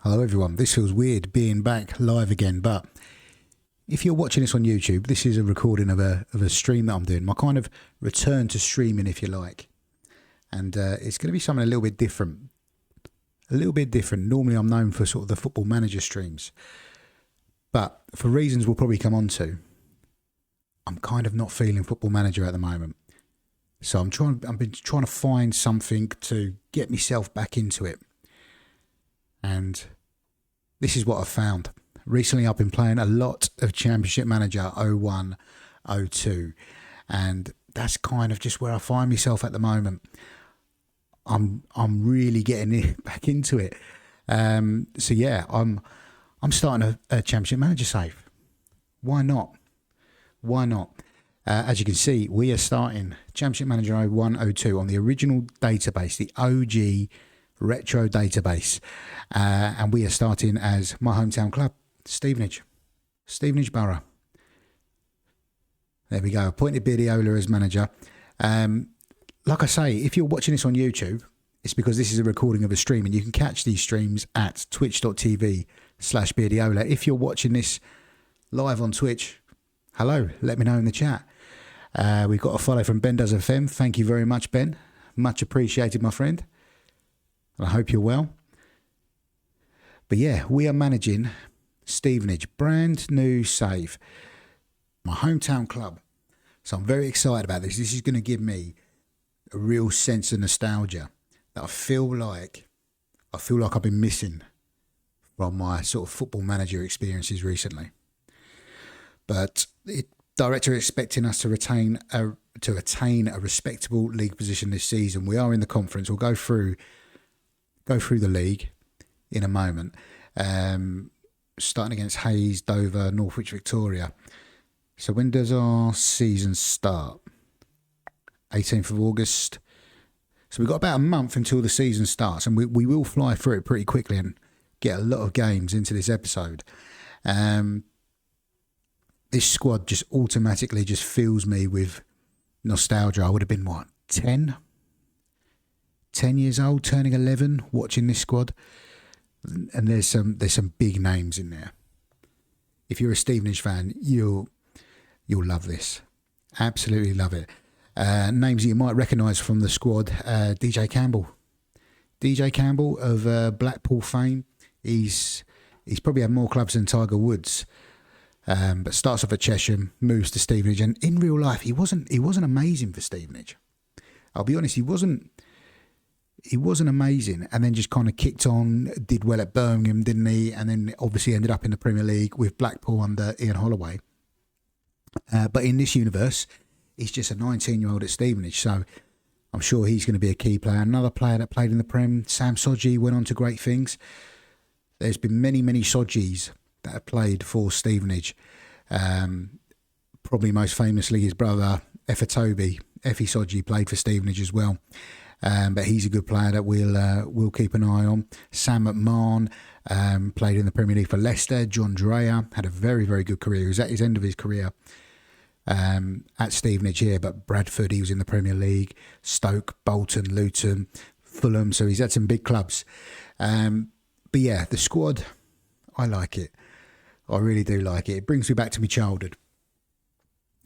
Hello everyone, this feels weird being back live again, but if you're watching this on YouTube, this is a recording of a stream that I'm doing, my kind of return to streaming if you like. And it's going to be something a little bit different. Normally I'm known for sort of the Football Manager streams, but for reasons we'll probably come on to, I'm kind of not feeling Football Manager at the moment. So I've been trying to find something to get myself back into it. And this is what I've found. Recently I've been playing a lot of Championship Manager 01, 02. And that's kind of just where I find myself at the moment. I'm really getting back into it. So yeah, I'm starting a Championship Manager save. Why not? As you can see, we are starting Championship Manager 01, 02 on the original database, the OG retro database, and we are starting as my hometown club, Stevenage Borough. There we go. Appointed Beardiola as manager. Like I say, if you're watching this on YouTube, it's because this is a recording of a stream, and you can catch these streams at twitch.tv/Beardiola. If you're watching this live on Twitch, hello, let me know in the chat. We've got a follow from Ben Does FM. Thank you very much, Ben. Much appreciated, my friend. I hope you're well. But yeah, we are managing Stevenage, brand new save, my hometown club. So I'm very excited about this. This is going to give me a real sense of nostalgia that I feel like I've been missing from my sort of Football Manager experiences recently. But the director is expecting us to attain a respectable league position this season. We are in the conference. We'll go through the league in a moment, starting against Hayes, Dover, Northwich, Victoria. So when does our season start? 18th of August. So we've got about a month until the season starts, and we will fly through it pretty quickly and get a lot of games into this episode. This squad just automatically just fills me with nostalgia. I would have been, 10 years old, turning 11, watching this squad, and there's some big names in there. If you're a Stevenage fan, you'll love this, absolutely love it. Names that you might recognise from the squad: DJ Campbell of Blackpool fame. He's probably had more clubs than Tiger Woods, but starts off at Chesham, moves to Stevenage, and in real life he wasn't amazing for Stevenage. I'll be honest, he wasn't amazing, and then just kind of kicked on, did well at Birmingham, didn't he? And then obviously ended up in the Premier League with Blackpool under Ian Holloway. But in this universe, he's just a 19-year-old at Stevenage, so I'm sure he's going to be a key player. Another player that played in the Prem, Sam Sodji, went on to great things. There's been many Sodjis that have played for Stevenage. Probably most famously his brother, Effie Sodji, played for Stevenage as well. But he's a good player that we'll keep an eye on. Sam McMahon played in the Premier League for Leicester. John Dreyer had a very, very good career. He was at his end of his career at Stevenage here, but Bradford, he was in the Premier League. Stoke, Bolton, Luton, Fulham. So he's had some big clubs. But yeah, the squad, I like it. I really do like it. It brings me back to my childhood.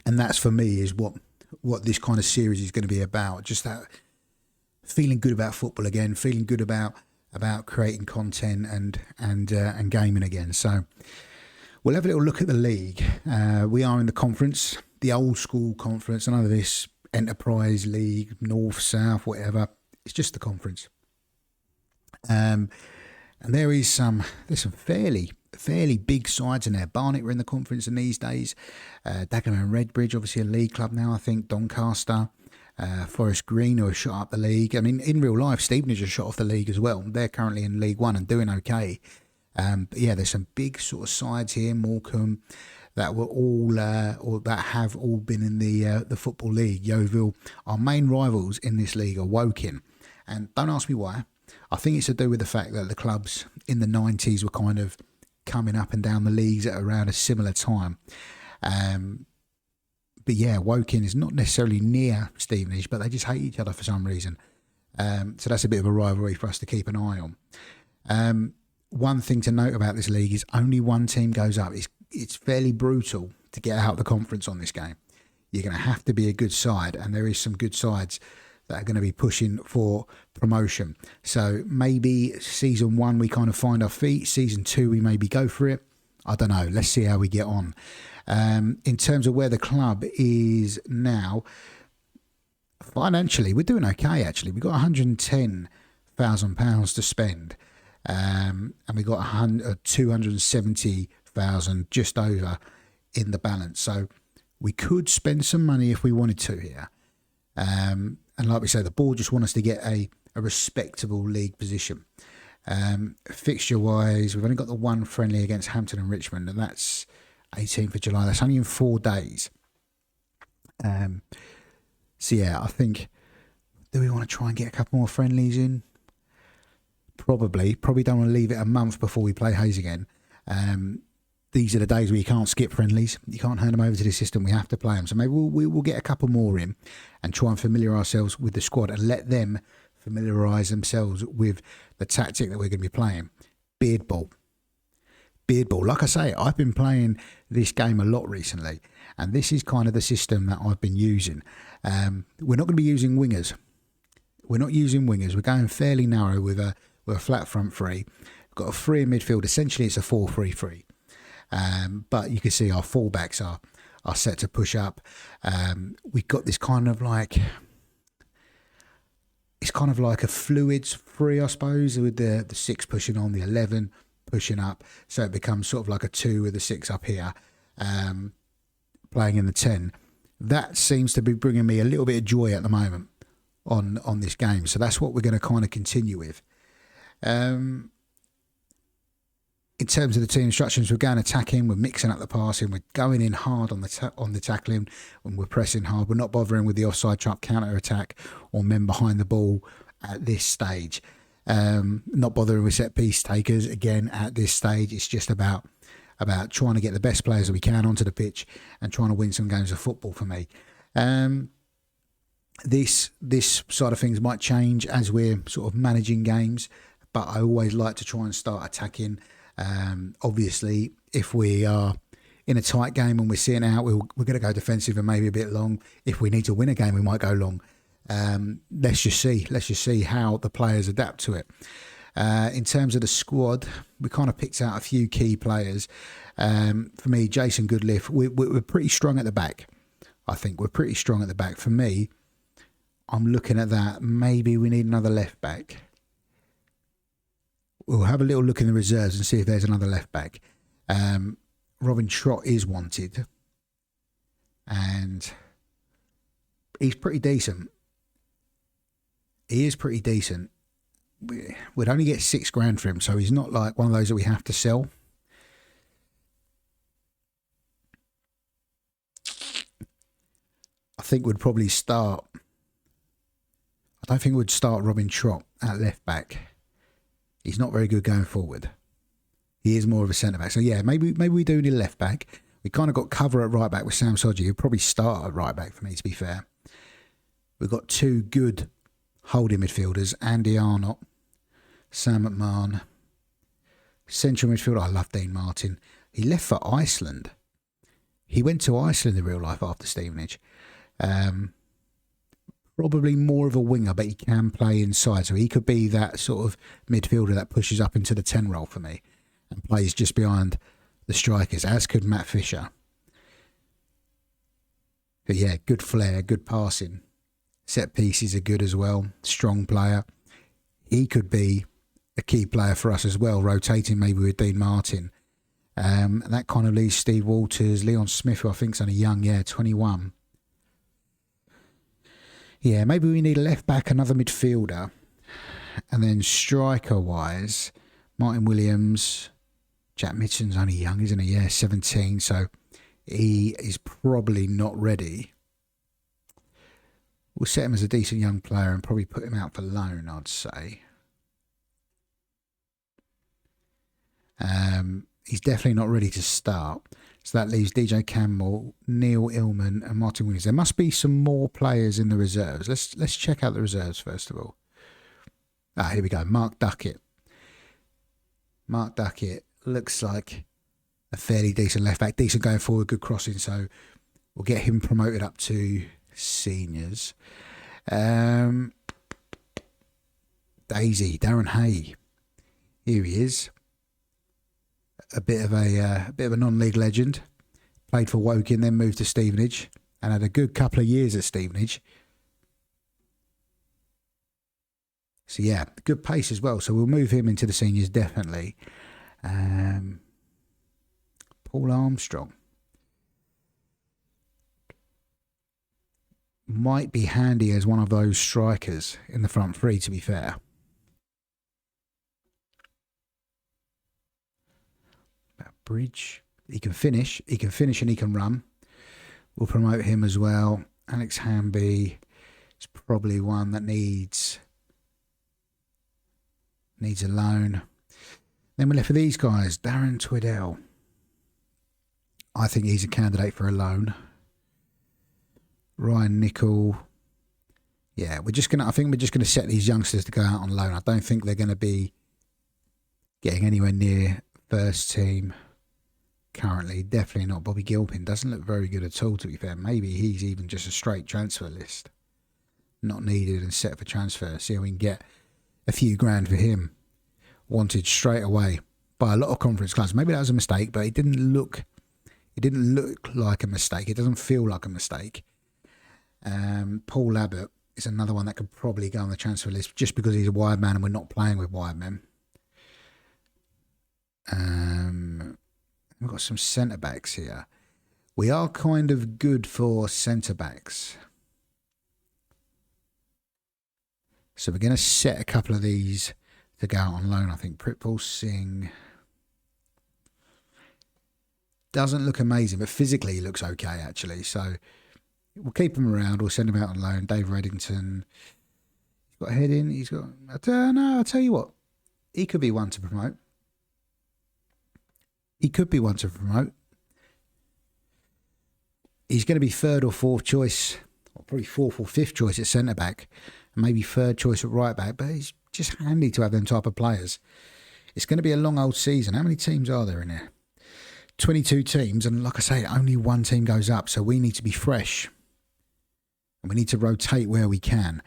And that's, for me, is what this kind of series is going to be about. Just that feeling good about football again, feeling good about creating content and gaming again. So we'll have a little look at the league. We are in the conference, the old school conference. None of this Enterprise League, North, South, whatever. It's just the conference. And there's some fairly big sides in there. Barnet were in the conference in these days. Dagenham and Redbridge, obviously a league club now, I think. Doncaster. Forest Green, who have shot up the league. I mean, in real life, Stevenage have shot off the league as well. They're currently in League One and doing okay. But yeah, there's some big sort of sides here. Morecambe, that were all or that have all been in the Football League. Yeovil. Our main rivals in this league are Woking, and don't ask me why. I think it's to do with the fact that the clubs in the 90s were kind of coming up and down the leagues at around a similar time. But yeah, Woking is not necessarily near Stevenage, but they just hate each other for some reason. So that's a bit of a rivalry for us to keep an eye on. one thing to note about this league is only one team goes up. It's fairly brutal to get out of the conference on this game. You're going to have to be a good side, and there is some good sides that are going to be pushing for promotion. So maybe season 1 we kind of find our feet. Season 2 we maybe go for it. I don't know. Let's see how we get on. In terms of where the club is now, financially we're doing okay. Actually, we've got £110,000 to spend, and we got 270,000 just over in the balance. So we could spend some money if we wanted to here. And like we say, the board just want us to get a respectable league position. Fixture-wise, we've only got the one friendly against Hampton and Richmond, and that's 18th of July. That's only in 4 days. So, yeah, I think, do we want to try and get a couple more friendlies in? Probably don't want to leave it a month before we play Hayes again. These are the days where you can't skip friendlies. You can't hand them over to the system. We have to play them. So maybe we'll get a couple more in and try and familiarise ourselves with the squad and let them familiarise themselves with the tactic that we're going to be playing. Beard ball. Like I say, I've been playing this game a lot recently, and this is kind of the system that I've been using. We're not going to be using wingers. We're going fairly narrow with a flat front three. We've got a three in midfield. Essentially, it's a 4-3-3. But you can see our fullbacks are set to push up. We've got this kind of like, it's kind of like a fluids three, I suppose, with the 6 pushing on, the 11 pushing up. So it becomes sort of like a 2 with the 6 up here, playing in the 10. That seems to be bringing me a little bit of joy at the moment on this game. So that's what we're going to kind of continue with. In terms of the team instructions, we're going attacking, we're mixing up the passing, we're going in hard on the tackling, and we're pressing hard. We're not bothering with the offside trap, counter attack, or men behind the ball at this stage. Not bothering with set piece takers again at this stage. It's just about trying to get the best players that we can onto the pitch and trying to win some games of football for me. This side of things might change as we're sort of managing games, but I always like to try and start attacking. Obviously, if we are in a tight game and we're sitting out, we're going to go defensive and maybe a bit long. If we need to win a game, we might go long. Let's just see how the players adapt to it. In terms of the squad, we kind of picked out a few key players. For me, Jason Goodliff, we're pretty strong at the back. I think we're pretty strong at the back. For me, I'm looking at that. Maybe we need another left back. We'll have a little look in the reserves and see if there's another left back. Robin Trott is wanted, and he's pretty decent. He is pretty decent. We'd only get £6,000 for him, so he's not like one of those that we have to sell. I think we'd probably start. I don't think we'd start Robin Trott at left back. He's not very good going forward. He is more of a centre back. So yeah, maybe we do need a left back. We kind of got cover at right back with Sam Sodgy. He'll probably start at right back for me, to be fair. We've got 2 good holding midfielders, Andy Arnott, Sam McMahon. Central midfielder, I love Dean Martin. He left for Iceland. He went to Iceland in real life after Stevenage. Probably more of a winger, but he can play inside. So he could be that sort of midfielder that pushes up into the 10 role for me and plays just behind the strikers, as could Matt Fisher. But yeah, good flair, good passing. Set pieces are good as well. Strong player. He could be a key player for us as well, rotating maybe with Dean Martin. And that kind of leaves Steve Walters, Leon Smith, who I think's only young, 21. Yeah, maybe we need a left back, another midfielder, and then striker-wise, Martin Williams, Jack Mitchell's only young, isn't he? Yeah, 17, so he is probably not ready. We'll set him as a decent young player and probably put him out for loan, I'd say. He's definitely not ready to start. So that leaves DJ Campbell, Neil Illman and Martin Williams. There must be some more players in the reserves. Let's check out the reserves first of all. Here we go. Mark Duckett. Mark Duckett looks like a fairly decent left back, decent going forward, good crossing. So we'll get him promoted up to seniors. Daisy, Darren Hay. Here he is. A bit of a non-league legend. Played for Woking, then moved to Stevenage, and had a good couple of years at Stevenage. So yeah, good pace as well. So we'll move him into the seniors definitely. Paul Armstrong might be handy as one of those strikers in the front three, to be fair. Bridge. He can finish and he can run. We'll promote him as well. Alex Hamby is probably one that needs a loan. Then we're left with these guys. Darren Twiddell. I think he's a candidate for a loan. Ryan Nicol. Yeah, I think we're just gonna set these youngsters to go out on loan. I don't think they're gonna be getting anywhere near first team currently. Definitely not. Bobby Gilpin doesn't look very good at all, to be fair. Maybe he's even just a straight transfer list. Not needed and set for transfer. See if we can get a few grand for him. Wanted straight away by a lot of conference clubs. Maybe that was a mistake, but it didn't look like a mistake. It doesn't feel like a mistake. Paul Abbott is another one that could probably go on the transfer list just because he's a wide man and we're not playing with wide men. We've got some centre backs here. We are kind of good for centre backs. So we're going to set a couple of these to go out on loan. I think Pritpal Singh doesn't look amazing, but physically he looks okay actually. So we'll keep him around. We'll send him out on loan. Dave Reddington, he's got a head in. He's got. I'll tell you what, he could be one to promote. He's going to be third or fourth choice, or probably fourth or fifth choice at centre back, and maybe third choice at right back. But it's just handy to have them type of players. It's going to be a long old season. How many teams are there in there? 22 teams, and like I say, only one team goes up, so we need to be fresh. And we need to rotate where we can.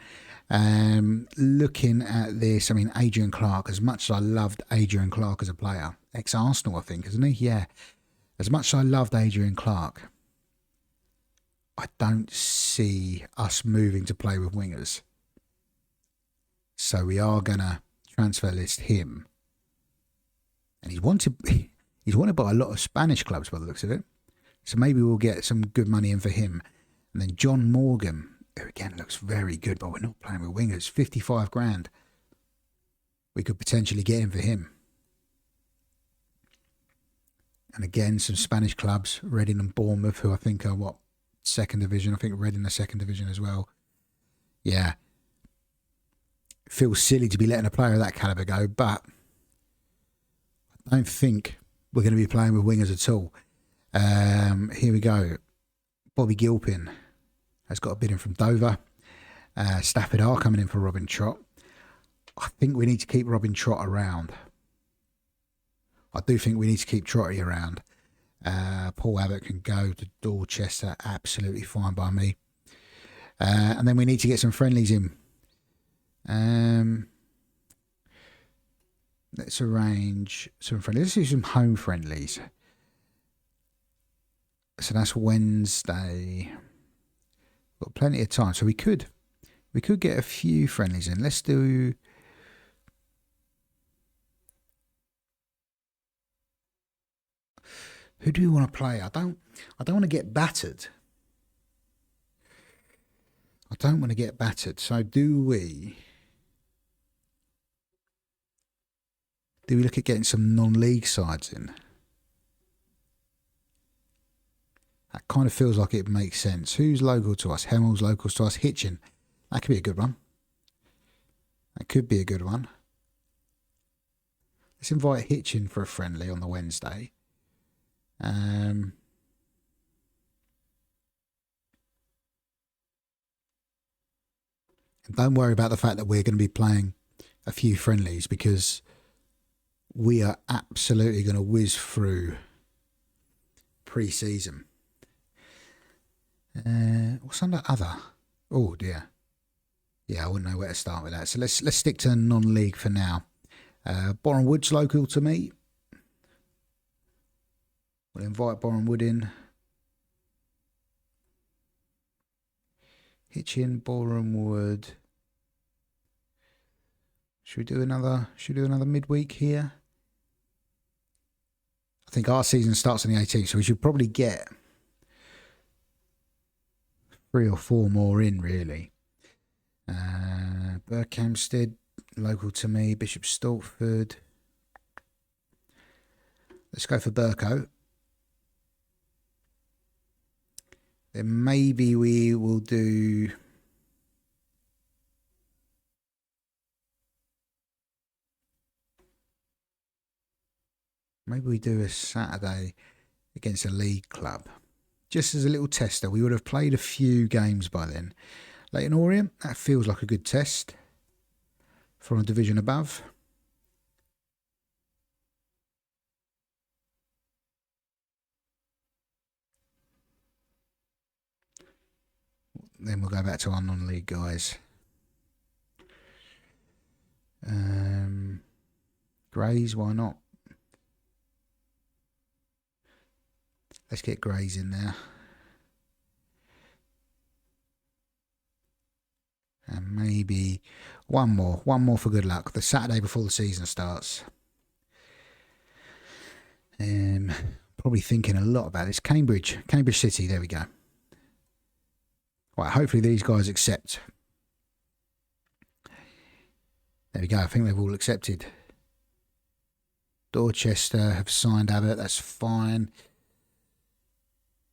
Looking at this, I mean, Adrian Clark, as much as I loved Adrian Clark as a player, ex-Arsenal, I think, isn't he? Yeah. As much as I loved Adrian Clark, I don't see us moving to play with wingers. So we are going to transfer list him. And he's wanted by a lot of Spanish clubs by the looks of it. So maybe we'll get some good money in for him. And then John Morgan, who again looks very good, but we're not playing with wingers. 55 grand. We could potentially get him for him. And again, some Spanish clubs, Reading and Bournemouth, who I think are second division. I think Reading are second division as well. Yeah. It feels silly to be letting a player of that calibre go, but I don't think we're going to be playing with wingers at all. Here we go. Bobby Gilpin has got a bid in from Dover. Stafford are coming in for Robin Trott. I think we need to keep Robin Trott around. I do think we need to keep Trotty around. Paul Abbott can go to Dorchester. Absolutely fine by me. And then we need to get some friendlies in. Let's arrange some friendlies. Let's do some home friendlies. So that's Wednesday. Got plenty of time. So we could get a few friendlies in. Let's do. Who do we want to play? I don't want to get battered. So do we look at getting some non-league sides in? That kind of feels like it makes sense. Who's local to us? Hemmel's local to us. Hitchin. That could be a good one. Let's invite Hitchin for a friendly on the Wednesday. And don't worry about the fact that we're going to be playing a few friendlies because we are absolutely going to whiz through pre-season. What's under other? Oh dear. Yeah, I wouldn't know where to start with that. So let's stick to non-league for now. Boreham Wood's local to me. We'll invite Boreham Wood in. Hitchin, Boreham Wood. Should we do another midweek here? I think our season starts on the 18th, so we should probably get 3 or 4 more in, really. Berkhamsted, local to me. Bishop Stortford. Let's go for Burko. Then maybe we will do... Maybe we do a Saturday against a league club. Just as a little tester. We would have played a few games by then. Leighton Orient, that feels like a good test from a division above. Then we'll go back to our non-league guys. Grays, why not? Let's get Grays in there. And maybe one more for good luck. The Saturday before the season starts. Probably thinking a lot about this. Cambridge City, there we go. Right, hopefully these guys accept. There we go, I think they've all accepted. Dorchester have signed Abbott, that's fine.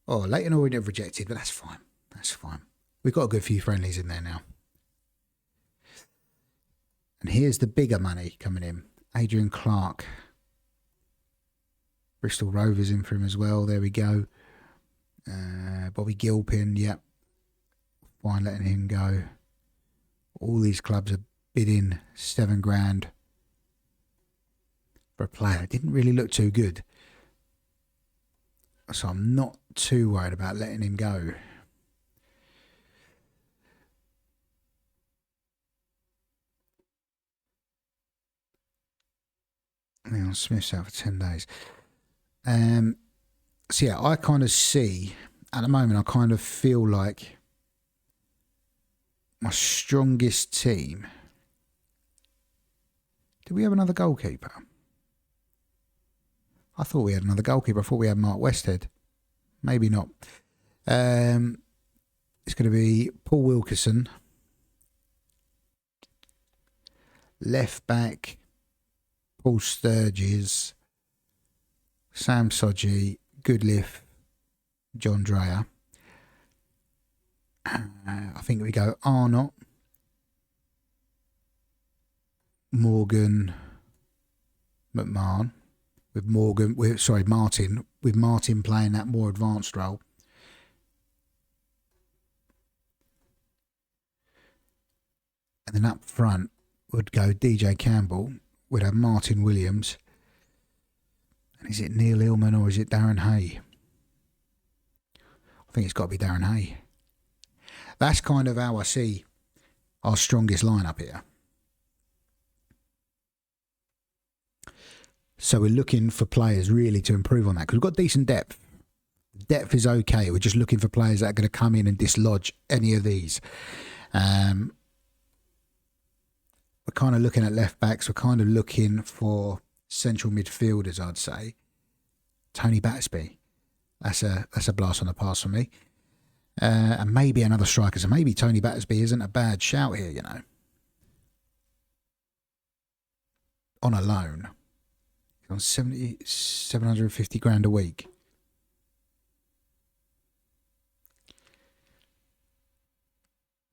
Oh, Leighton already have rejected, but that's fine. That's fine. We've got a good few friendlies in there now. And here's the bigger money coming in. Adrian Clark. Bristol Rovers in for him as well. There we go. Bobby Gilpin, yep. Fine letting him go. All these clubs are bidding $7,000 for a player. It didn't really look too good. So I'm not too worried about letting him go. Leon Smith's out for 10 days. So yeah, I kind of see, at the moment, I kind of feel like my strongest team. Did we have another goalkeeper? I thought we had another goalkeeper. I thought we had Mark Westhead. Maybe not. It's going to be Paul Wilkerson. Left back, Paul Sturges. Sam Sodgy, Goodliff, John Dreyer. I think we go Arnott, Morgan, McMahon, Martin, with Martin playing that more advanced role. And then up front would go DJ Campbell, would have Martin Williams. And is it Neil Illman or is it Darren Hay? I think it's got to be Darren Hay. That's kind of how I see our strongest lineup here. So we're looking for players really to improve on that because we've got decent depth. Depth is okay. We're just looking for players that are going to come in and dislodge any of these. We're kind of looking at left backs. We're kind of looking for central midfielders, I'd say. Tony Battersby. That's a blast on the pass for me. And maybe another striker. So maybe Tony Battersby isn't a bad shout here, you know. On a loan. He's on 750 grand a week.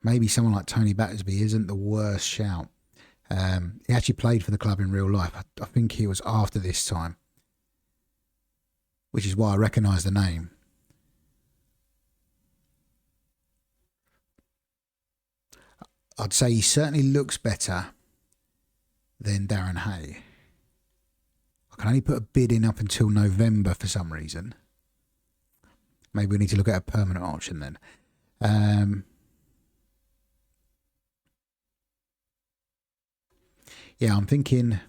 Maybe someone like Tony Battersby isn't the worst shout. He actually played for the club in real life. I think he was after this time. Which is why I recognise the name. I'd say he certainly looks better than Darren Hay. I can only put a bid in up until November for some reason. Maybe we need to look at a permanent option then. Yeah, I'm thinking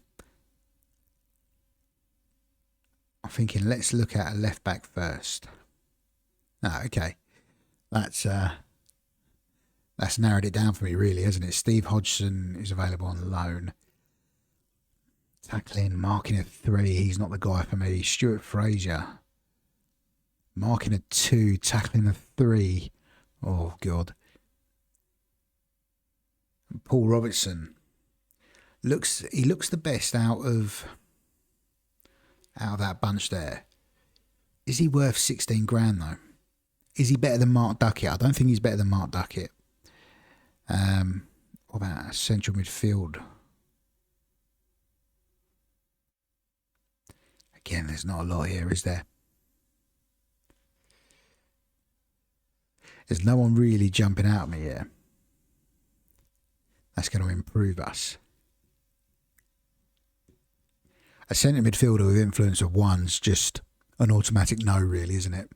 let's look at a left back first. Ah, okay. That's narrowed it down for me, really, hasn't it? Steve Hodgson is available on loan. Tackling, marking a 3. He's not the guy for me. Stuart Fraser. Marking a 2, tackling a 3. Oh, God. Paul Robertson. He looks the best out of that bunch there. Is he worth 16 grand, though? Is he better than Mark Duckett? I don't think he's better than Mark Duckett. What about central midfield? Again, there's not a lot here, is there? There's no one really jumping out at me here. That's going to improve us. A centre midfielder with influence of 1's just an automatic no, really, isn't it?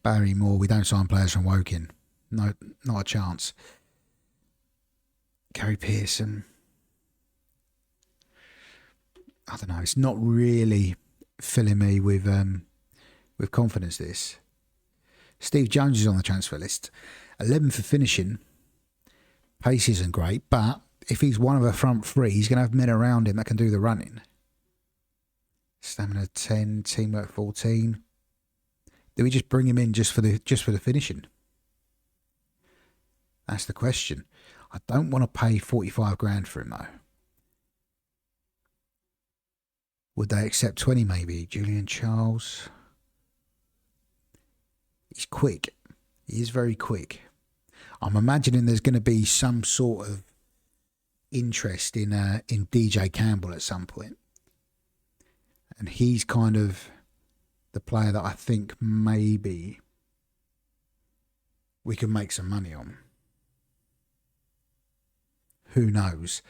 Barry Moore, we don't sign players from Woking. No, not a chance. Gary Pearson. I don't know. It's not really filling me with confidence, this. Steve Jones is on the transfer list. 11 for finishing. Pace isn't great, but if he's one of a front 3, he's going to have men around him that can do the running. Stamina 10, teamwork 14. Do we just bring him in just for the finishing? That's the question. I don't want to pay 45 grand for him, though. Would they accept 20 maybe? Julian Charles. He's quick. He is very quick. I'm imagining there's going to be some sort of interest in DJ Campbell at some point. And he's kind of the player that I think maybe we can make some money on. Who knows?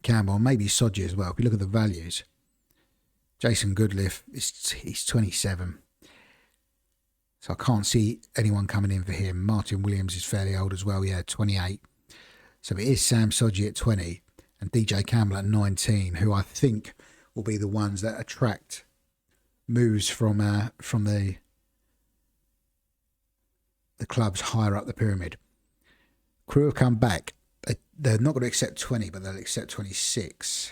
Campbell, maybe Sodji as well. If you look at the values, Jason Goodliff, he's 27. So I can't see anyone coming in for him. Martin Williams is fairly old as well, 28. So it is Sam Sodji at 20 and DJ Campbell at 19, who I think will be the ones that attract moves from the clubs higher up the pyramid. Crew have come back. They're not going to accept 20, but they'll accept 26.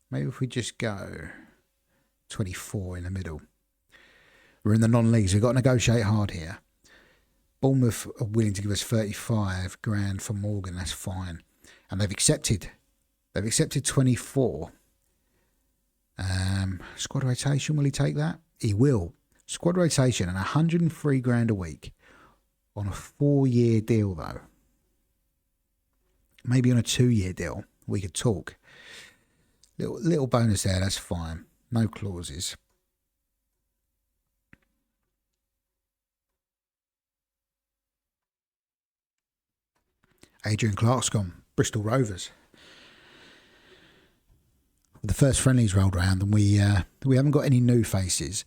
Maybe if we just go 24 in the middle. We're in the non-leagues. We've got to negotiate hard here. Bournemouth are willing to give us 35 grand for Morgan. That's fine. And they've accepted. They've accepted 24. Squad rotation, will he take that? He will. Squad rotation and 103 grand a week on a 4-year deal, though. Maybe on a 2-year deal, we could talk. Little bonus there, that's fine. No clauses. Adrian Clark's gone. Bristol Rovers. The first friendlies rolled around and we haven't got any new faces.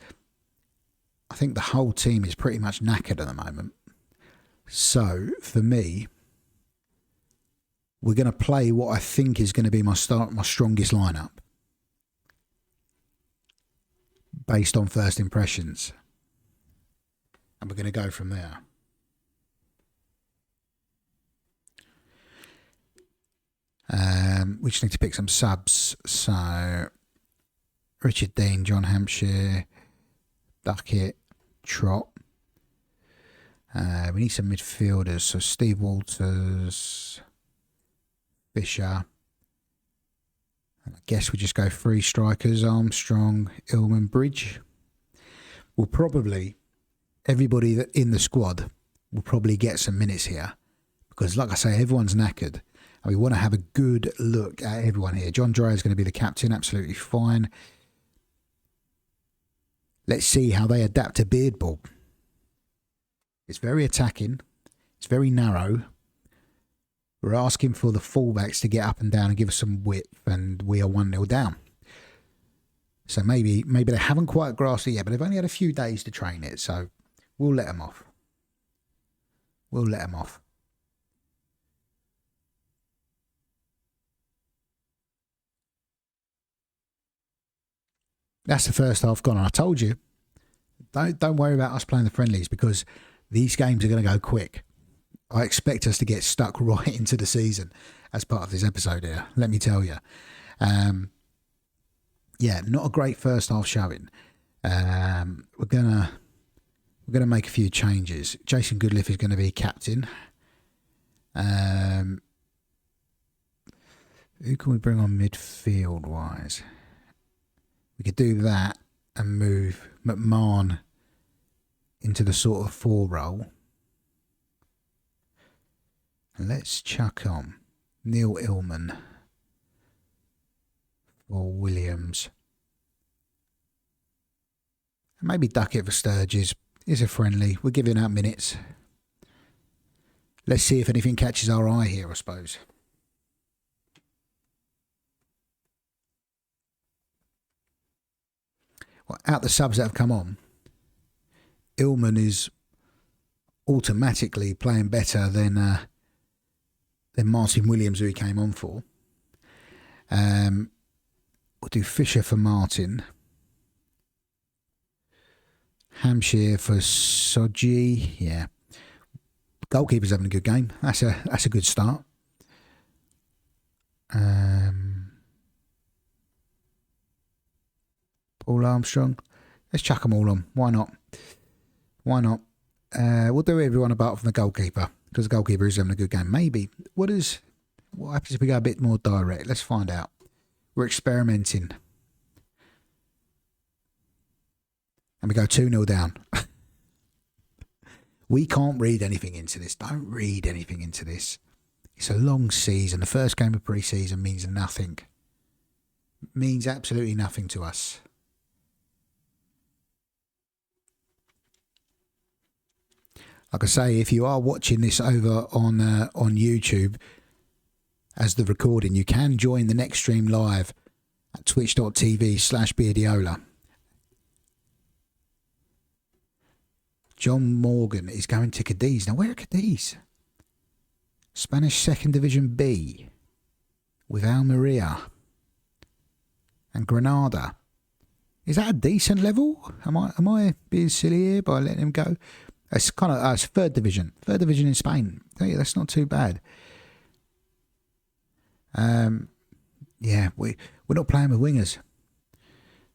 I think the whole team is pretty much knackered at the moment. So, for me, we're going to play what I think is going to be my strongest lineup. Based on first impressions. And we're going to go from there. We just need to pick some subs. So, Richard Dean, John Hampshire, Duckett, Trott. We need some midfielders. So, Steve Walters, Fisher. And I guess we just go 3 strikers, Armstrong, Illman, Bridge. We'll probably, everybody that in the squad will probably get some minutes here. Because like I say, everyone's knackered. And we want to have a good look at everyone here. John Dreyer is going to be the captain, absolutely fine. Let's see how they adapt to beard ball. It's very attacking. It's very narrow. We're asking for the fullbacks to get up and down and give us some width, and we are 1-0 down. So maybe they haven't quite grasped it yet, but they've only had a few days to train it, so we'll let them off. We'll let them off. That's the first half gone. And I told you, don't worry about us playing the friendlies, because these games are going to go quick. I expect us to get stuck right into the season as part of this episode here, let me tell you. Yeah, not a great first half showing. We're gonna make a few changes. Jason Goodliff is going to be captain. Who can we bring on midfield wise? We could do that and move McMahon into the sort of 4 role. And let's chuck on Neil Illman for Williams. And maybe duck it for Sturgis. Is a friendly. We're giving out minutes. Let's see if anything catches our eye here, I suppose. Well, out the subs that have come on, Illman is automatically playing better than Martin Williams, who he came on for. We'll do Fisher for Martin. Hampshire for Soji. Yeah. Goalkeeper's having a good game. That's a good start. Paul Armstrong. Let's chuck them all on. Why not? We'll do everyone apart from the goalkeeper, because the goalkeeper is having a good game. Maybe. What happens if we go a bit more direct? Let's find out. We're experimenting. And we go 2-0 down. We can't read anything into this. Don't read anything into this. It's a long season. The first game of pre-season means nothing. Means absolutely nothing to us. Like I say, if you are watching this over on YouTube as the recording, you can join the next stream live at twitch.tv/Beardiola. John Morgan is going to Cadiz. Now, where are Cadiz? Spanish 2nd Division B with Almeria and Granada. Is that a decent level? Am I being silly here by letting him go? It's kind of it's 3rd division in Spain. Oh, yeah, that's not too bad. Yeah, we're not playing with wingers.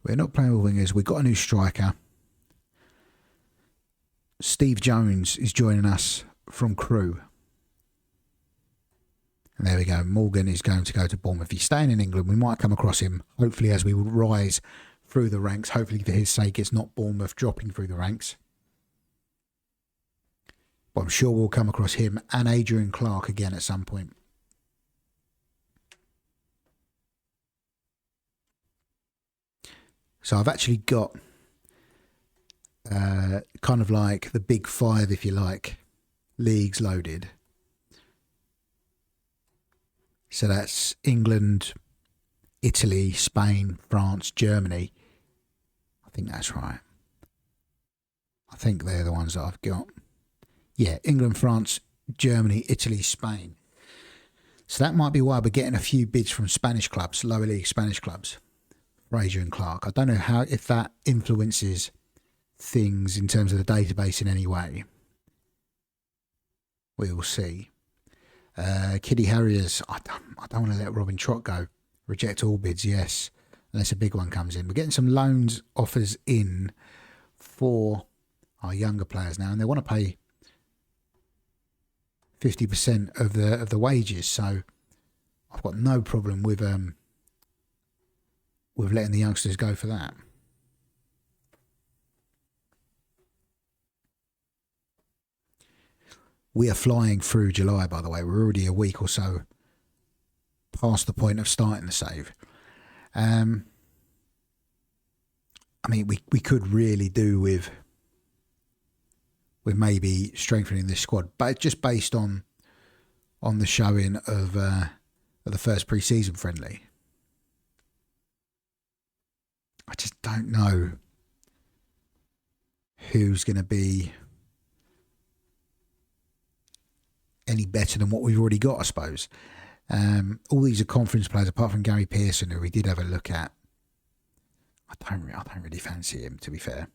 We're not playing with wingers. We've got a new striker. Steve Jones is joining us from Crewe. And there we go. Morgan is going to go to Bournemouth. He's staying in England. We might come across him, hopefully, as we rise through the ranks. Hopefully, for his sake, it's not Bournemouth dropping through the ranks. But I'm sure we'll come across him and Adrian Clark again at some point. So I've actually got kind of like the big 5, if you like, leagues loaded. So that's England, Italy, Spain, France, Germany. I think that's right. I think they're the ones that I've got. Yeah, England, France, Germany, Italy, Spain. So that might be why we're getting a few bids from Spanish clubs, lower league Spanish clubs, Fraser and Clark. I don't know if that influences things in terms of the database in any way. We will see. Kiddie Harriers, I don't want to let Robin Trott go. Reject all bids, yes, unless a big one comes in. We're getting some loans offers in for our younger players now, and they want to pay 50% of the wages. So I've got no problem with letting the youngsters go for that. We are flying through July, by the way. We're already a week or so past the point of starting the save. I mean, we could really do with maybe strengthening this squad, but just based on on the showing of the first pre-season friendly. I just don't know who's going to be any better than what we've already got, I suppose. All these are conference players, apart from Gary Pearson, who we did have a look at. I don't really fancy him, to be fair.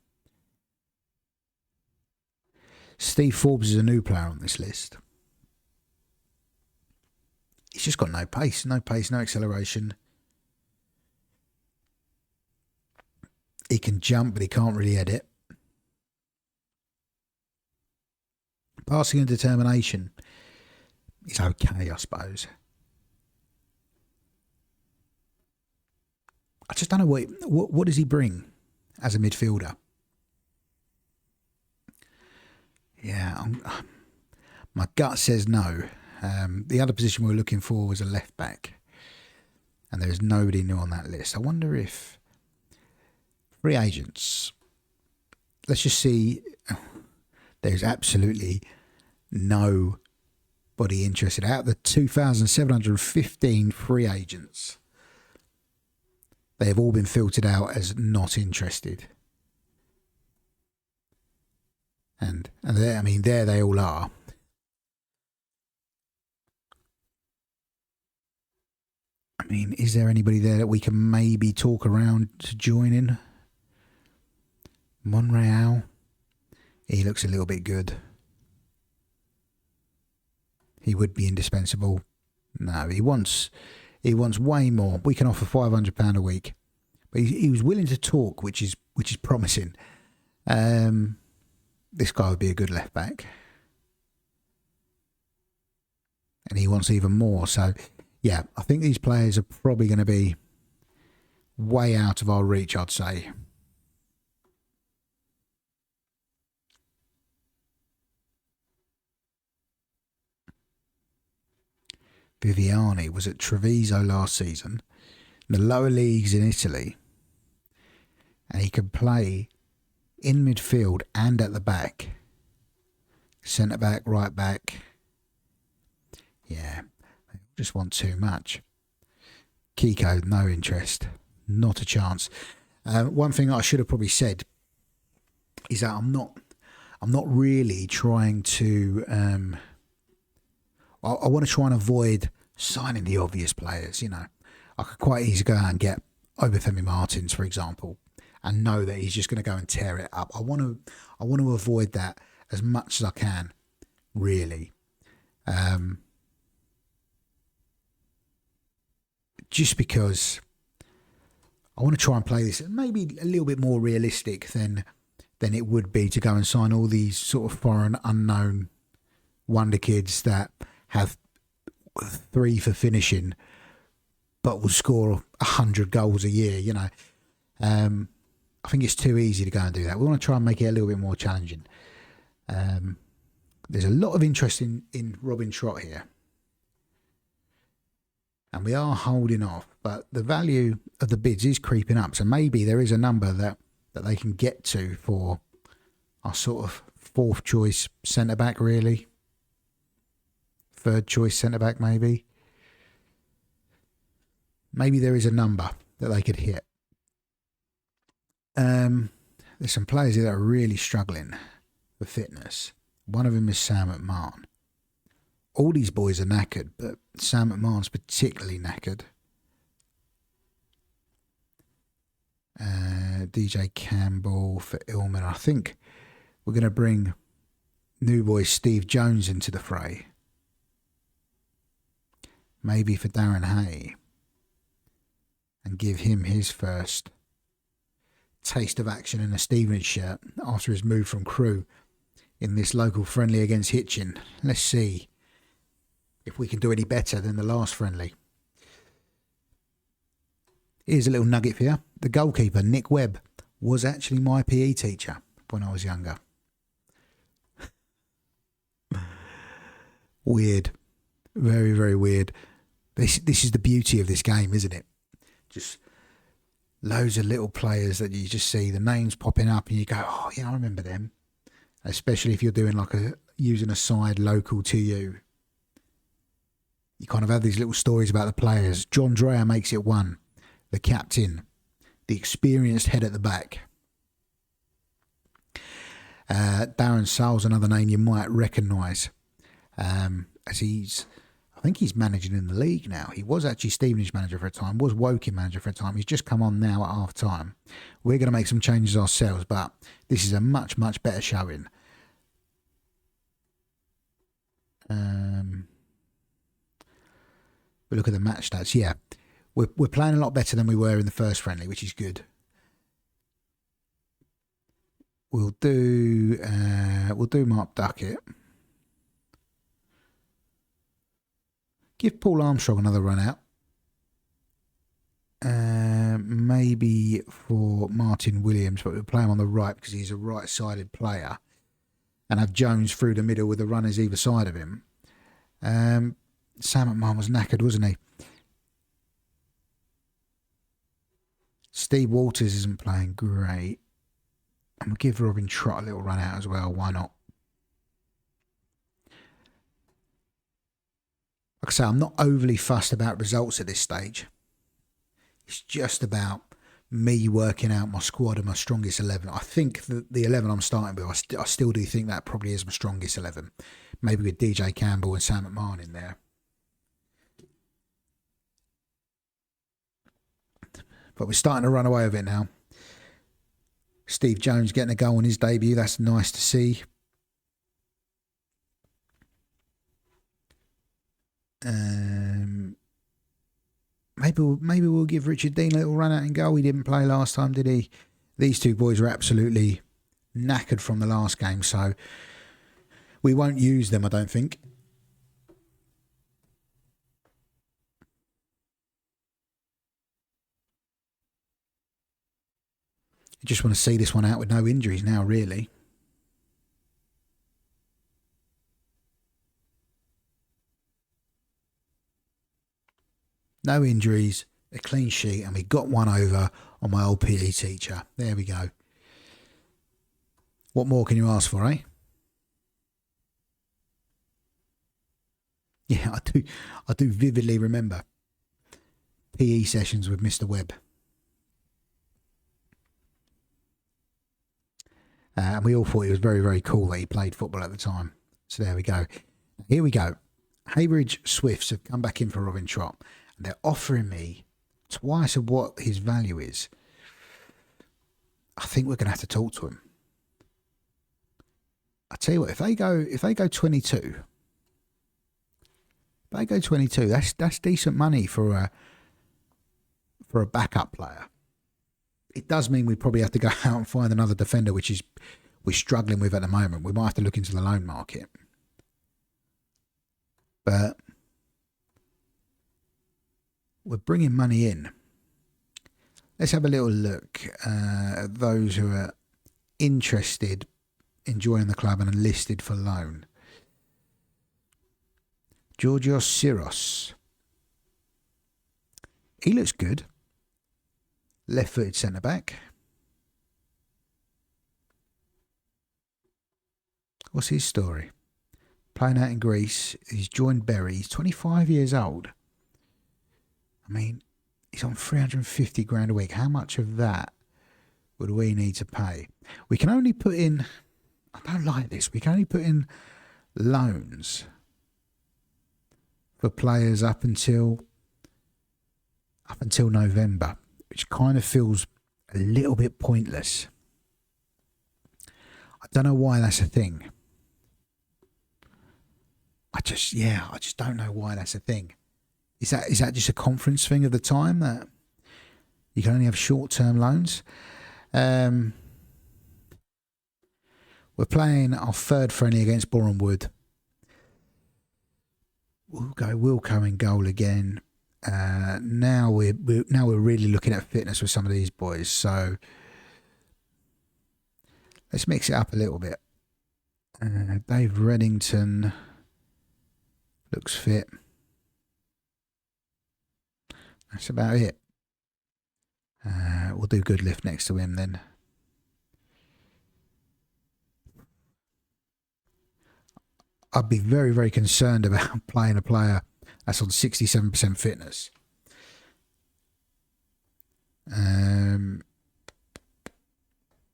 Steve Forbes is a new player on this list. He's just got no pace, no acceleration. He can jump, but he can't really edit. Passing and determination is okay, I suppose. I just don't know what does he bring as a midfielder. Yeah, my gut says no. The other position we were looking for was a left back, and there is nobody new on that list. I wonder if free agents. Let's just see. There's absolutely nobody interested. Out of the 2,715 free agents, they have all been filtered out as not interested. And there they all are. I mean, is there anybody there that we can maybe talk around to join in? Monreal, he looks a little bit good. He would be indispensable. No, he wants way more. We can offer £500 a week, but he was willing to talk, which is promising. This guy would be a good left back, and he wants even more. So, yeah, I think these players are probably going to be way out of our reach, I'd say. Viviani was at Treviso last season, in the lower leagues in Italy, and he could play in midfield and at the back. Centre back, right back. Yeah, they just want too much. Kiko, no interest. Not a chance. One thing I should have probably said is that I'm not really trying to... I want to try and avoid signing the obvious players, you know. I could quite easily go out and get Obafemi Martins, for example, and know that he's just going to go and tear it up. I want to avoid that as much as I can, really. Just because I want to try and play this maybe a little bit more realistic than it would be to go and sign all these sort of foreign unknown wonder kids that have 3 for finishing but will score 100 goals a year, you know. I think it's too easy to go and do that. We want to try and make it a little bit more challenging. There's a lot of interest in Robin Trott here. And we are holding off, but the value of the bids is creeping up. So maybe there is a number that they can get to for our sort of 4th choice centre-back, really. 3rd choice centre-back, maybe. Maybe there is a number that they could hit. There's some players here that are really struggling for fitness. One of them is Sam McMahon. All these boys are knackered, but Sam McMahon's particularly knackered. DJ Campbell for Illman. I think we're going to bring new boy Steve Jones into the fray. Maybe for Darren Hay. And give him his first taste of action in a Stevenage shirt after his move from Crewe in this local friendly against Hitchin. Let's see if we can do any better than the last friendly. Here's a little nugget for you. The goalkeeper, Nick Webb, was actually my PE teacher when I was younger. Weird. Very, very weird. This is the beauty of this game, isn't it? Just loads of little players that you just see the names popping up and you go, oh yeah, I remember them. Especially if you're doing using a side local to you. you kind of have these little stories about the players. John Dreyer makes it 1. The captain, the experienced head at the back. Darren Sowell's another name you might recognise, as I think he's managing in the league now. He was actually Stevenage manager for a time, was Woking manager for a time. He's just come on now at half time. We're going to make some changes ourselves, but this is a much, much better showing. But look at the match stats. Yeah, we're playing a lot better than we were in the first friendly, which is good. We'll do Mark Duckett. Give Paul Armstrong another run out. Maybe for Martin Williams, but we'll play him on the right because he's a right-sided player. And have Jones through the middle with the runners either side of him. Sam McMahon was knackered, wasn't he? Steve Walters isn't playing great. And we'll give Robin Trott a little run out as well. Why not? Like I say, I'm not overly fussed about results at this stage. It's just about me working out my squad and my strongest 11. I think the 11 I'm starting with, I still do think that probably is my strongest 11. Maybe with DJ Campbell and Sam McMahon in there. But we're starting to run away with it now. Steve Jones getting a goal on his debut. That's nice to see. Maybe we'll give Richard Dean a little run out and goal. He didn't play last time, did he? These two boys are absolutely knackered from the last game, so we won't use them, I don't think. I just want to see this one out with no injuries now, really. No injuries, a clean sheet, and we got one over on my old PE teacher. There we go. What more can you ask for, eh? Yeah, I do vividly remember PE sessions with Mr. Webb. And we all thought it was very, very cool that he played football at the time. So there we go. Here we go. Haybridge Swifts have come back in for Robin Trott. And they're offering me twice of what his value is. I think we're going to have to talk to him. I tell you what, if they go 22, that's decent money for a backup player. It does mean we probably have to go out and find another defender, which is we're struggling with at the moment. We might have to look into the loan market. But we're bringing money in. Let's have a little look at those who are interested in joining the club and enlisted for loan. Georgios Syros. He looks good. Left-footed centre-back. What's his story? Playing out in Greece. He's joined Bury. He's 25 years old. I mean, he's on 350 grand a week. How much of that would we need to pay? We can only put in... I don't like this. We can only put in loans for players up until November, which kind of feels a little bit pointless. I don't know why that's a thing. I just don't know why that's a thing. Is that just a conference thing of the time that you can only have short-term loans? We're playing our third friendly against Boreham Wood. We'll go Wilco in goal again. Now we're really looking at fitness with some of these boys. So let's mix it up a little bit. Dave Reddington looks fit. That's about it. We'll do Goodlift next to him then. I'd be very, very concerned about playing a player That's on 67% fitness.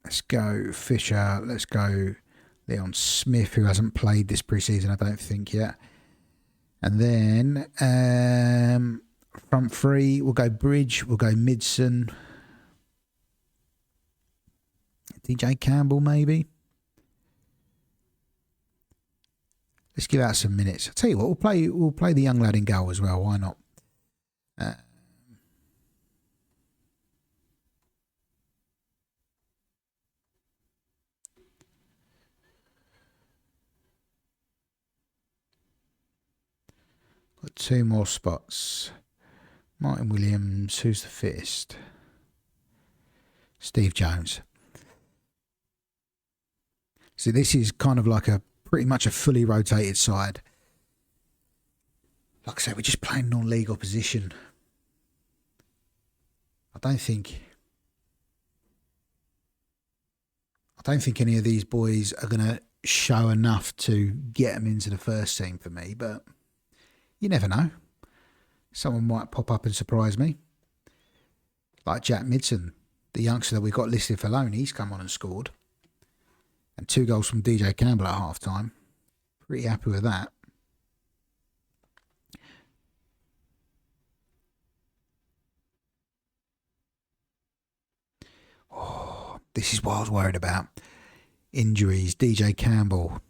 Let's go Fisher. Let's go Leon Smith, who hasn't played this pre-season, I don't think, yet. And then front three, we'll go Bridge, we'll go Midson. DJ Campbell, maybe. Let's give out some minutes. I'll tell you what, we'll play the young lad in goal as well. Why not? Got 2 more spots. Martin Williams, who's the fittest? Steve Jones. So this is kind of like pretty much a fully rotated side. Like I said, we're just playing non-league opposition. I don't think any of these boys are going to show enough to get them into the first team for me, but you never know. Someone might pop up and surprise me. Like Jack Midson, the youngster that we got listed for loan, he's come on and scored. And 2 goals from DJ Campbell at half time. Pretty happy with that. Oh, this is what I was worried about. Injuries, DJ Campbell.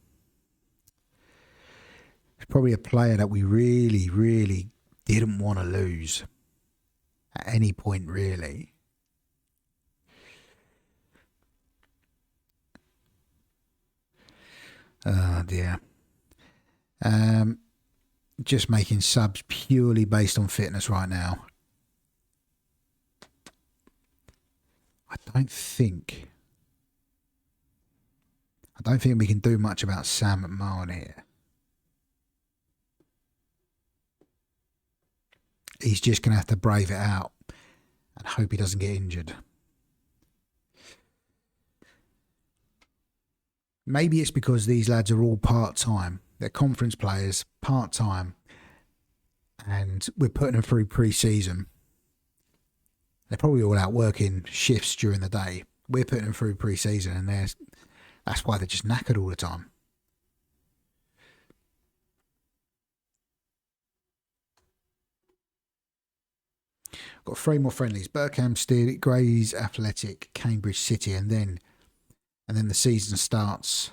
He's probably a player that we really, really didn't want to lose at any point, really. Oh dear. Just making subs purely based on fitness right now. I don't think we can do much about Sam McMahon here. He's just going to have to brave it out and hope he doesn't get injured. Maybe it's because these lads are all part-time. They're conference players, part-time. And we're putting them through pre-season. They're probably all out working shifts during the day. We're putting them through pre-season, and that's why they're just knackered all the time. Got 3 more friendlies: Berkhamsted, Grays Athletic, Cambridge City, and then the season starts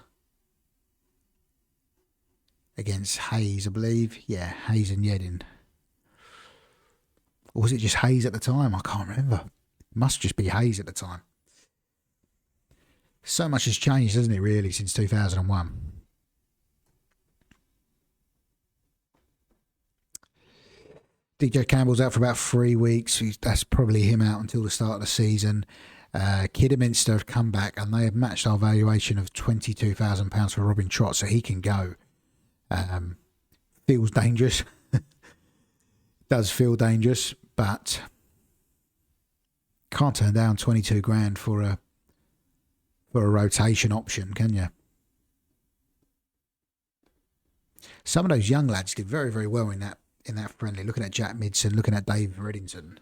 against Hayes, I believe. Yeah, Hayes and Yedding. Or was it just Hayes at the time? I can't remember. It must just be Hayes at the time. So much has changed, hasn't it, really, since 2001? DJ Campbell's out for about 3 weeks. That's probably him out until the start of the season. Kidderminster have come back and they have matched our valuation of £22,000 for Robin Trott, so he can go. Feels dangerous. Does feel dangerous, but can't turn down 22 grand for a rotation option, can you? Some of those young lads did very, very well in that friendly. Looking at Jack Midson, looking at Dave Reddington.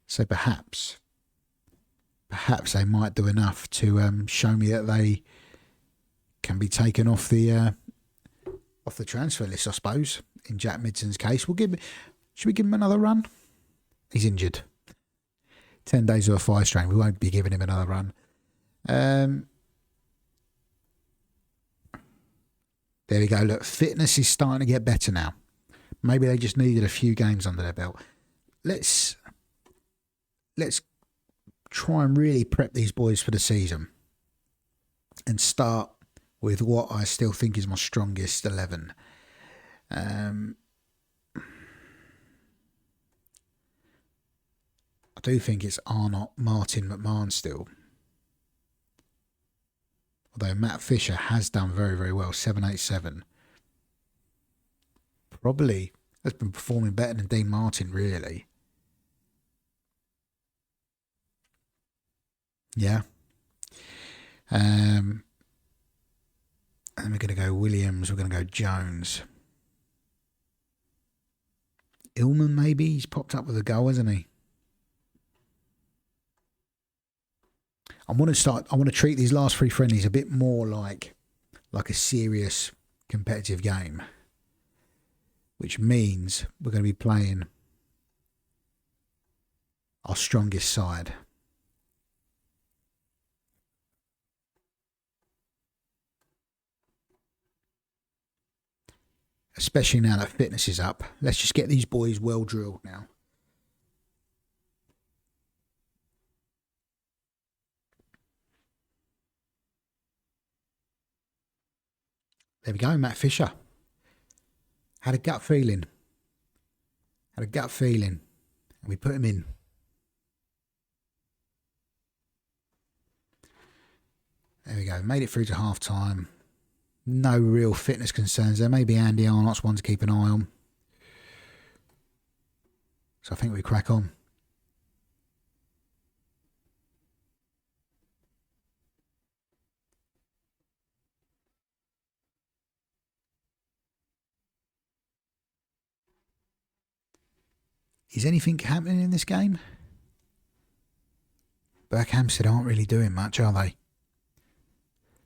So perhaps they might do enough to show me that they can be taken off the transfer list, I suppose. In Jack Midson's case, should we give him another run? He's injured. 10 days of a 5 strain. We won't be giving him another run. There we go. Look, fitness is starting to get better now. Maybe they just needed a few games under their belt. Let's try and really prep these boys for the season and start with what I still think is my strongest 11. I do think it's Arnott, Martin, McMahon still. Although Matt Fisher has done very, very well, 787. Probably has been performing better than Dean Martin, really. Yeah. And we're going to go Williams. We're going to go Jones. Illman, maybe? He's popped up with a goal, hasn't he? I want to treat these last 3 friendlies a bit more like a serious competitive game, which means we're going to be playing our strongest side. Especially now that fitness is up. Let's just get these boys well drilled now. There we go, Matt Fisher. Had a gut feeling. And we put him in. There we go. Made it through to half time. No real fitness concerns there. Maybe Andy Arnott's one to keep an eye on. So I think we crack on. Is anything happening in this game? Berkhamsted aren't really doing much, are they?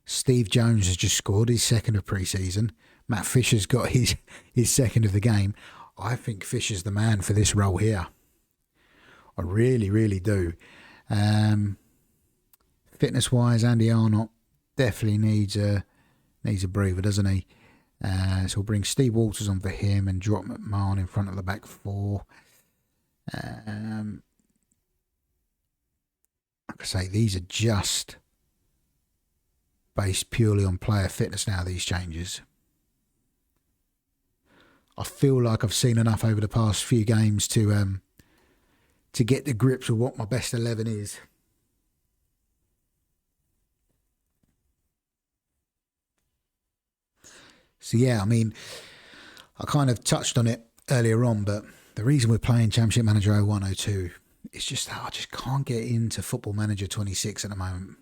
Steve Jones has just scored his second of pre-season. Matt Fisher's got his second of the game. I think Fisher's the man for this role here. I really, really do. Fitness-wise, Andy Arnott definitely needs a breather, doesn't he? So we'll bring Steve Walters on for him and drop McMahon in front of the back 4. Like I say, these are just based purely on player fitness now, these changes. I feel like I've seen enough over the past few games to get to grips with what my best 11 is. So yeah, I mean, I kind of touched on it earlier on, but the reason we're playing Championship Manager 0102 is just that I just can't get into Football Manager 26 at the moment.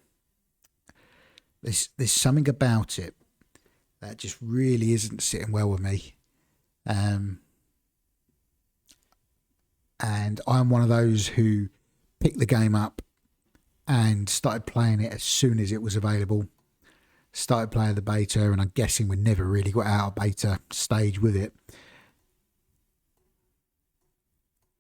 There's something about it that just really isn't sitting well with me. And I'm one of those who picked the game up and started playing it as soon as it was available. Started playing the beta, and I'm guessing we never really got out of beta stage with it.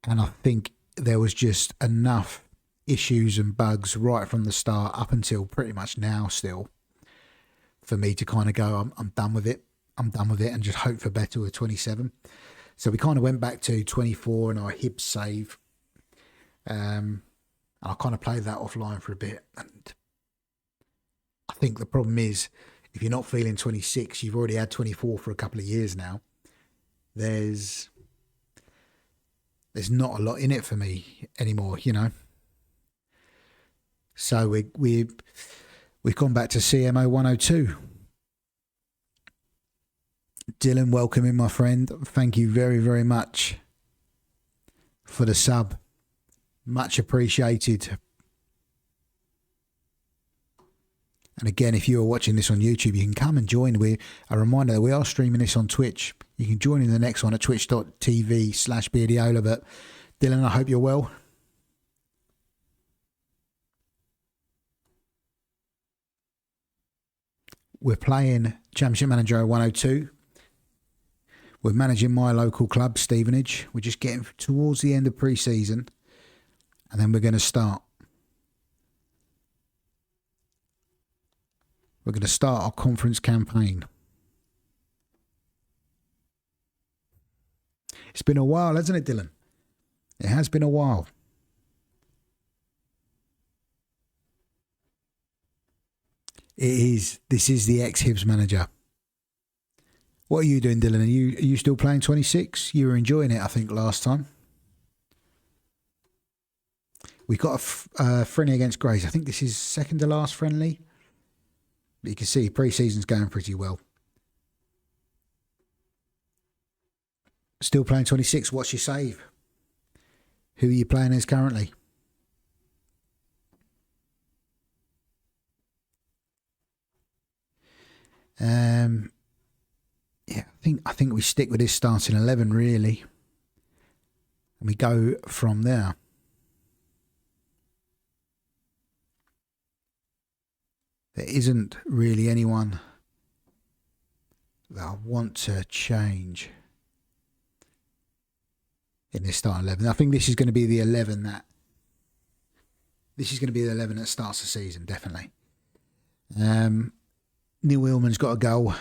And I think there was just enough issues and bugs right from the start up until pretty much now still for me to kind of go, I'm done with it. I'm done with it and just hope for better with 27. So we kind of went back to 24 and our Hibs save. And I kind of played that offline for a bit. And I think the problem is, if you're not feeling 26, you've already had 24 for a couple of years now. There's not a lot in it for me anymore, you know. So we've gone back to CM0102. Dylan, welcome in, my friend. Thank you very, very much for the sub. Much appreciated. And again, if you are watching this on YouTube, you can come and join. A reminder that we are streaming this on Twitch. You can join in the next one at twitch.tv/Beardiola. But Dylan, I hope you're well. We're playing Championship Manager 102. We're managing my local club, Stevenage. We're just getting towards the end of pre-season. And then we're going to start. We're going to start our conference campaign. It's been a while, hasn't it, Dylan? It has been a while. It is. This is the ex-Hibs manager. What are you doing, Dylan? Are you still playing 26? You were enjoying it, I think, last time. We got a friendly against Grays. I think this is second to last friendly. But you can see pre-season's going pretty well. Still playing 26. What's your save? Who are you playing as currently? Yeah, I think we stick with this starting 11 really, and we go from there. There isn't really anyone that I want to change in this starting 11. I think this is going to be the 11 that starts the season, definitely. Neil Illman's got a goal.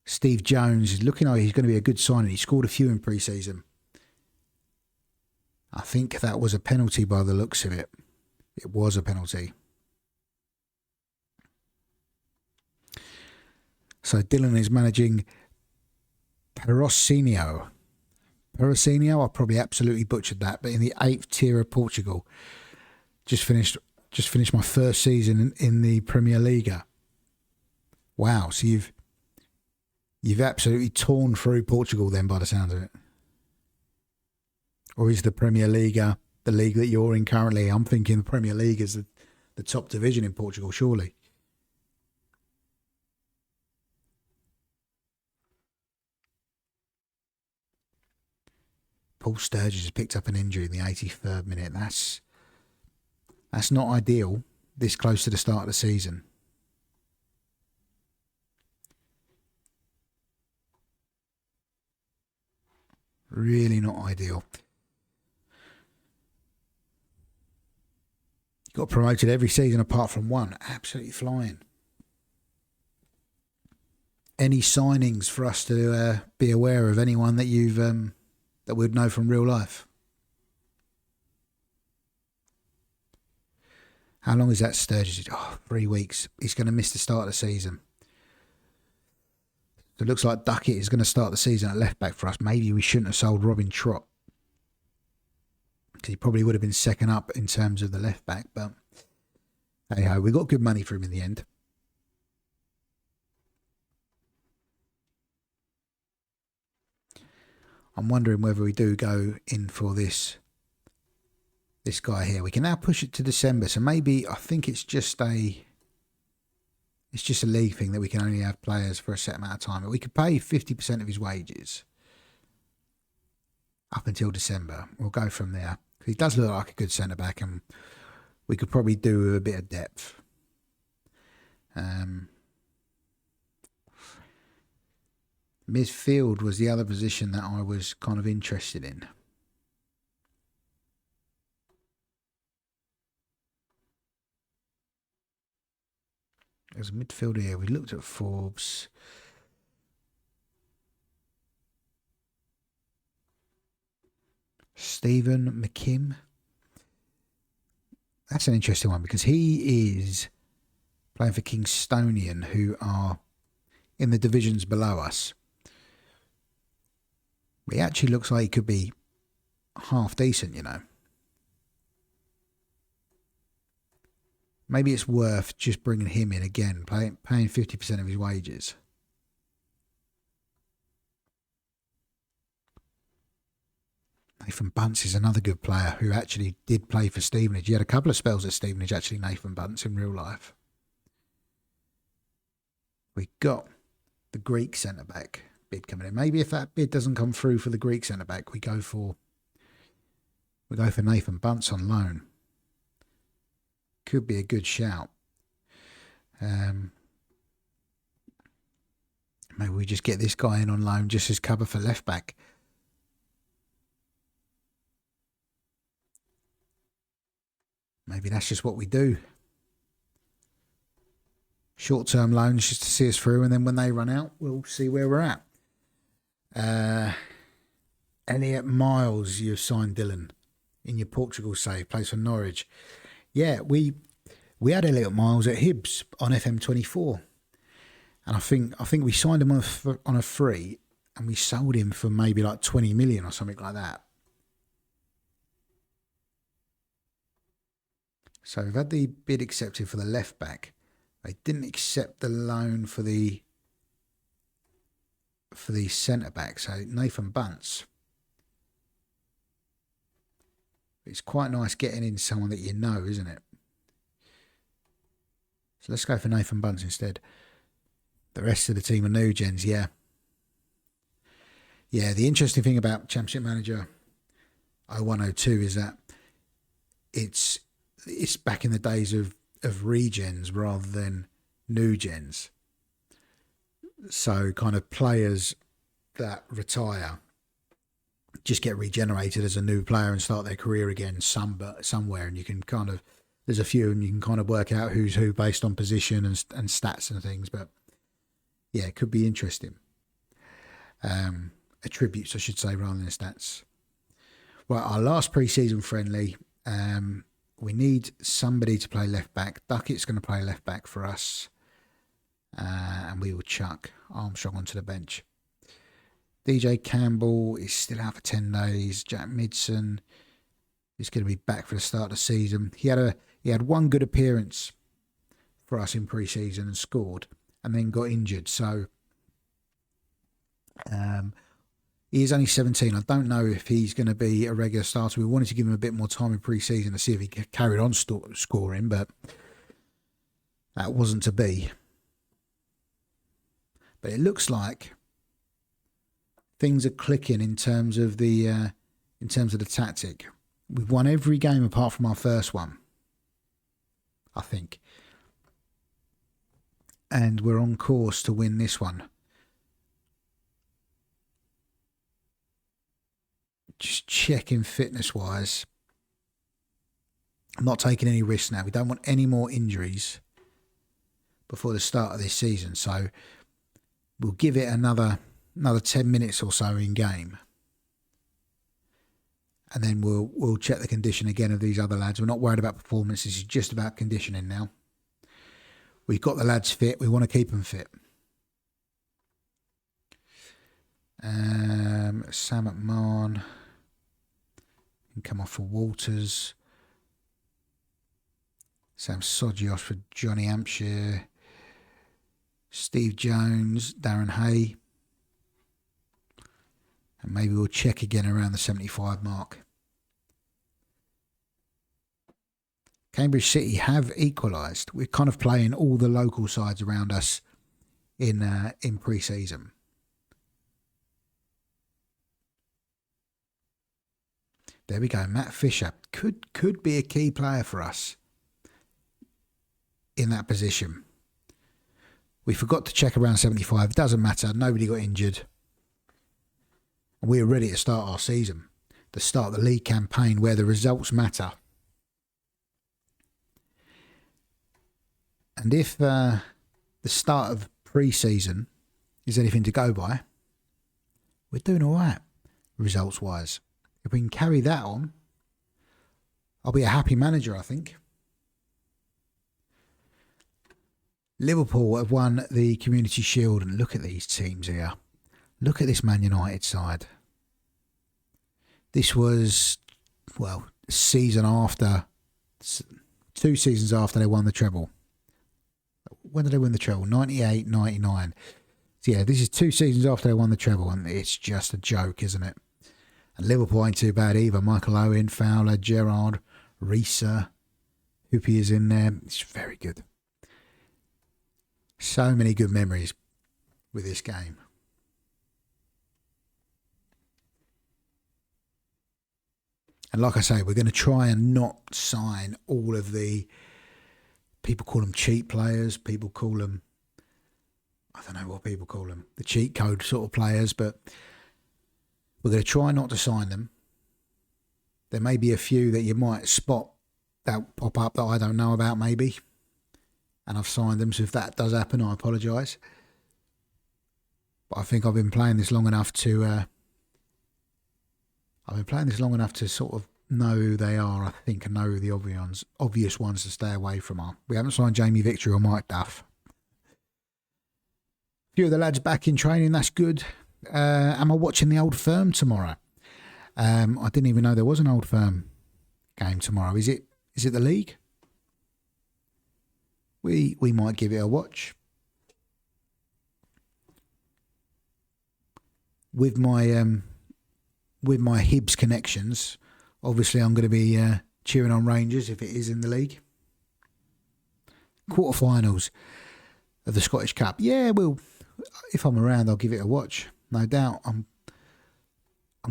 Steve Jones is looking like he's going to be a good signing. He scored a few in pre-season. I think that was a penalty by the looks of it. It was a penalty. So Dylan is managing Patrocinio. I probably absolutely butchered that, but in the 8th tier of Portugal. Just finished my first season in the Premier Liga. Wow, so you've absolutely torn through Portugal then, by the sound of it. Or is the Premier Liga the league that you're in currently? I'm thinking the Premier League is the top division in Portugal, surely. Paul Sturgis has picked up an injury in the 83rd minute. That's not ideal this close to the start of the season. Really not ideal. Got promoted every season apart from one. Absolutely flying. Any signings for us to be aware of? Anyone that you've that we'd know from real life? How long is that Sturgis? 3 weeks. He's going to miss the start of the season. So it looks like Duckett is going to start the season at left back for us. Maybe we shouldn't have sold Robin Trott, because he probably would have been second up in terms of the left back. But hey ho, we got good money for him in the end. I'm wondering whether we do go in for this guy here. We can now push it to December, so maybe I think it's just a league thing that we can only have players for a set amount of time. But we could pay 50% of his wages up until December. We'll go from there. He does look like a good centre back, and we could probably do with a bit of depth. Midfield was the other position that I was kind of interested in. There's a midfielder here. We looked at Forbes. Stephen McKim. That's an interesting one, because he is playing for Kingstonian, who are in the divisions below us. He actually looks like he could be half decent, you know. Maybe it's worth just bringing him in again, paying 50% of his wages. Nathan Bunce is another good player who actually did play for Stevenage. He had a couple of spells at Stevenage, actually, Nathan Bunce, in real life. We got the Greek centre-back bid coming in. Maybe if that bid doesn't come through for the Greek centre-back, we go for Nathan Bunce on loan. Could be a good shout. Maybe we just get this guy in on loan just as cover for left back. Maybe that's just what we do. Short-term loans just to see us through, and then when they run out, we'll see where we're at. Elliot Miles, you've signed Dylan in your Portugal save, plays for Norwich. Yeah, we had Elliot Miles at Hibs on FM24, and I think we signed him on a free, and we sold him for maybe like 20 million or something like that. So we've had the bid accepted for the left back. They didn't accept the loan for the centre back. So Nathan Bunce. It's quite nice getting in someone that you know, isn't it? So let's go for Nathan Bunce instead. The rest of the team are new gens, yeah. Yeah, the interesting thing about Championship Manager 0102 is that it's back in the days of regens rather than new gens. So kind of players that retire just get regenerated as a new player and start their career again somewhere, and you can kind of, there's a few, and you can kind of work out who's who based on position and stats and things. But yeah, it could be interesting. Attributes, I should say, rather than stats. Right, our last pre-season friendly. We need somebody to play left back. Duckett's going to play left back for us, and we will chuck Armstrong onto the bench. DJ Campbell is still out for 10 days. Jack Midson is going to be back for the start of the season. He had one good appearance for us in pre-season and scored, and then got injured. So he is only 17. I don't know if he's going to be a regular starter. We wanted to give him a bit more time in pre-season to see if he carried on scoring, but that wasn't to be. But it looks like things are clicking in terms of the tactic. We've won every game apart from our first one, I think, and we're on course to win this one. Just checking fitness-wise. I'm not taking any risks now. We don't want any more injuries before the start of this season, so we'll give it another 10 minutes or so in game, and then we'll check the condition again of these other lads. We're not worried about performance. This is just about conditioning now. We've got the lads fit. We want to keep them fit. Sam McMahon can come off for Walters. Sam Sodgios for Johnny Hampshire. Steve Jones, Darren Hay. And maybe we'll check again around the 75 mark. Cambridge City have equalised. We're kind of playing all the local sides around us in pre-season. There we go. Matt Fisher could be a key player for us in that position. We forgot to check around 75. It doesn't matter. Nobody got injured. We're ready to start our season, to start the league campaign where the results matter. And if the start of pre-season is anything to go by, we're doing all right, results-wise. If we can carry that on, I'll be a happy manager, I think. Liverpool have won the Community Shield, and look at these teams here. Look at this Man United side. This was, well, season after, 2 seasons after they won the treble. When did they win the treble? 98, 99. So yeah, this is 2 seasons after they won the treble, and it's just a joke, isn't it? And Liverpool ain't too bad either. Michael Owen, Fowler, Gerrard, Risa, Hoopy is in there. It's very good. So many good memories with this game. And like I say, we're going to try and not sign all of the, people call them cheap players, people call them, I don't know what people call them, the cheat code sort of players, but we're going to try not to sign them. There may be a few that you might spot that pop up that I don't know about maybe, and I've signed them, so if that does happen, I apologise. But I think I've been playing this long enough to sort of know who they are, I think, and know who the obvious ones to stay away from are. We haven't signed Jamie Victory or Mike Duff. A few of the lads back in training, that's good. Am I watching the Old Firm tomorrow? I didn't even know there was an Old Firm game tomorrow. Is it the league? We might give it a watch. With my Hibs connections, obviously I'm going to be cheering on Rangers if it is in the league. Quarterfinals of the Scottish Cup. Yeah, well, if I'm around, I'll give it a watch. No doubt. I'm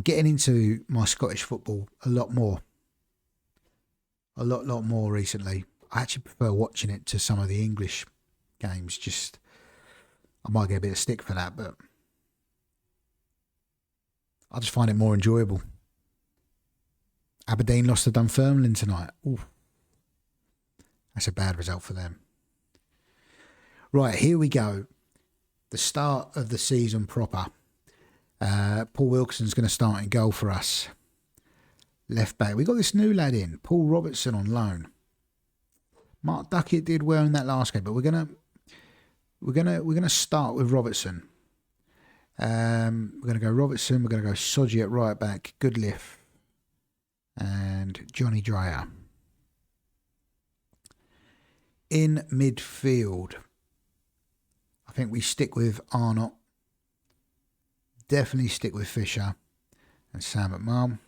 getting into my Scottish football a lot more. A lot more recently. I actually prefer watching it to some of the English games. Just, I might get a bit of stick for that, but I just find it more enjoyable. Aberdeen lost to Dunfermline tonight. Ooh. That's a bad result for them. Right, here we go. The start of the season proper. Paul Wilkinson's going to start in goal for us. Left back. We got this new lad in, Paul Robertson on loan. Mark Duckett did well in that last game, but we're gonna start with Robertson. We're gonna go Robertson. We're gonna go Sodji at right back, Goodliff, and Johnny Dreyer. In midfield, I think we stick with Arnott. Definitely stick with Fisher and Sam McMahon.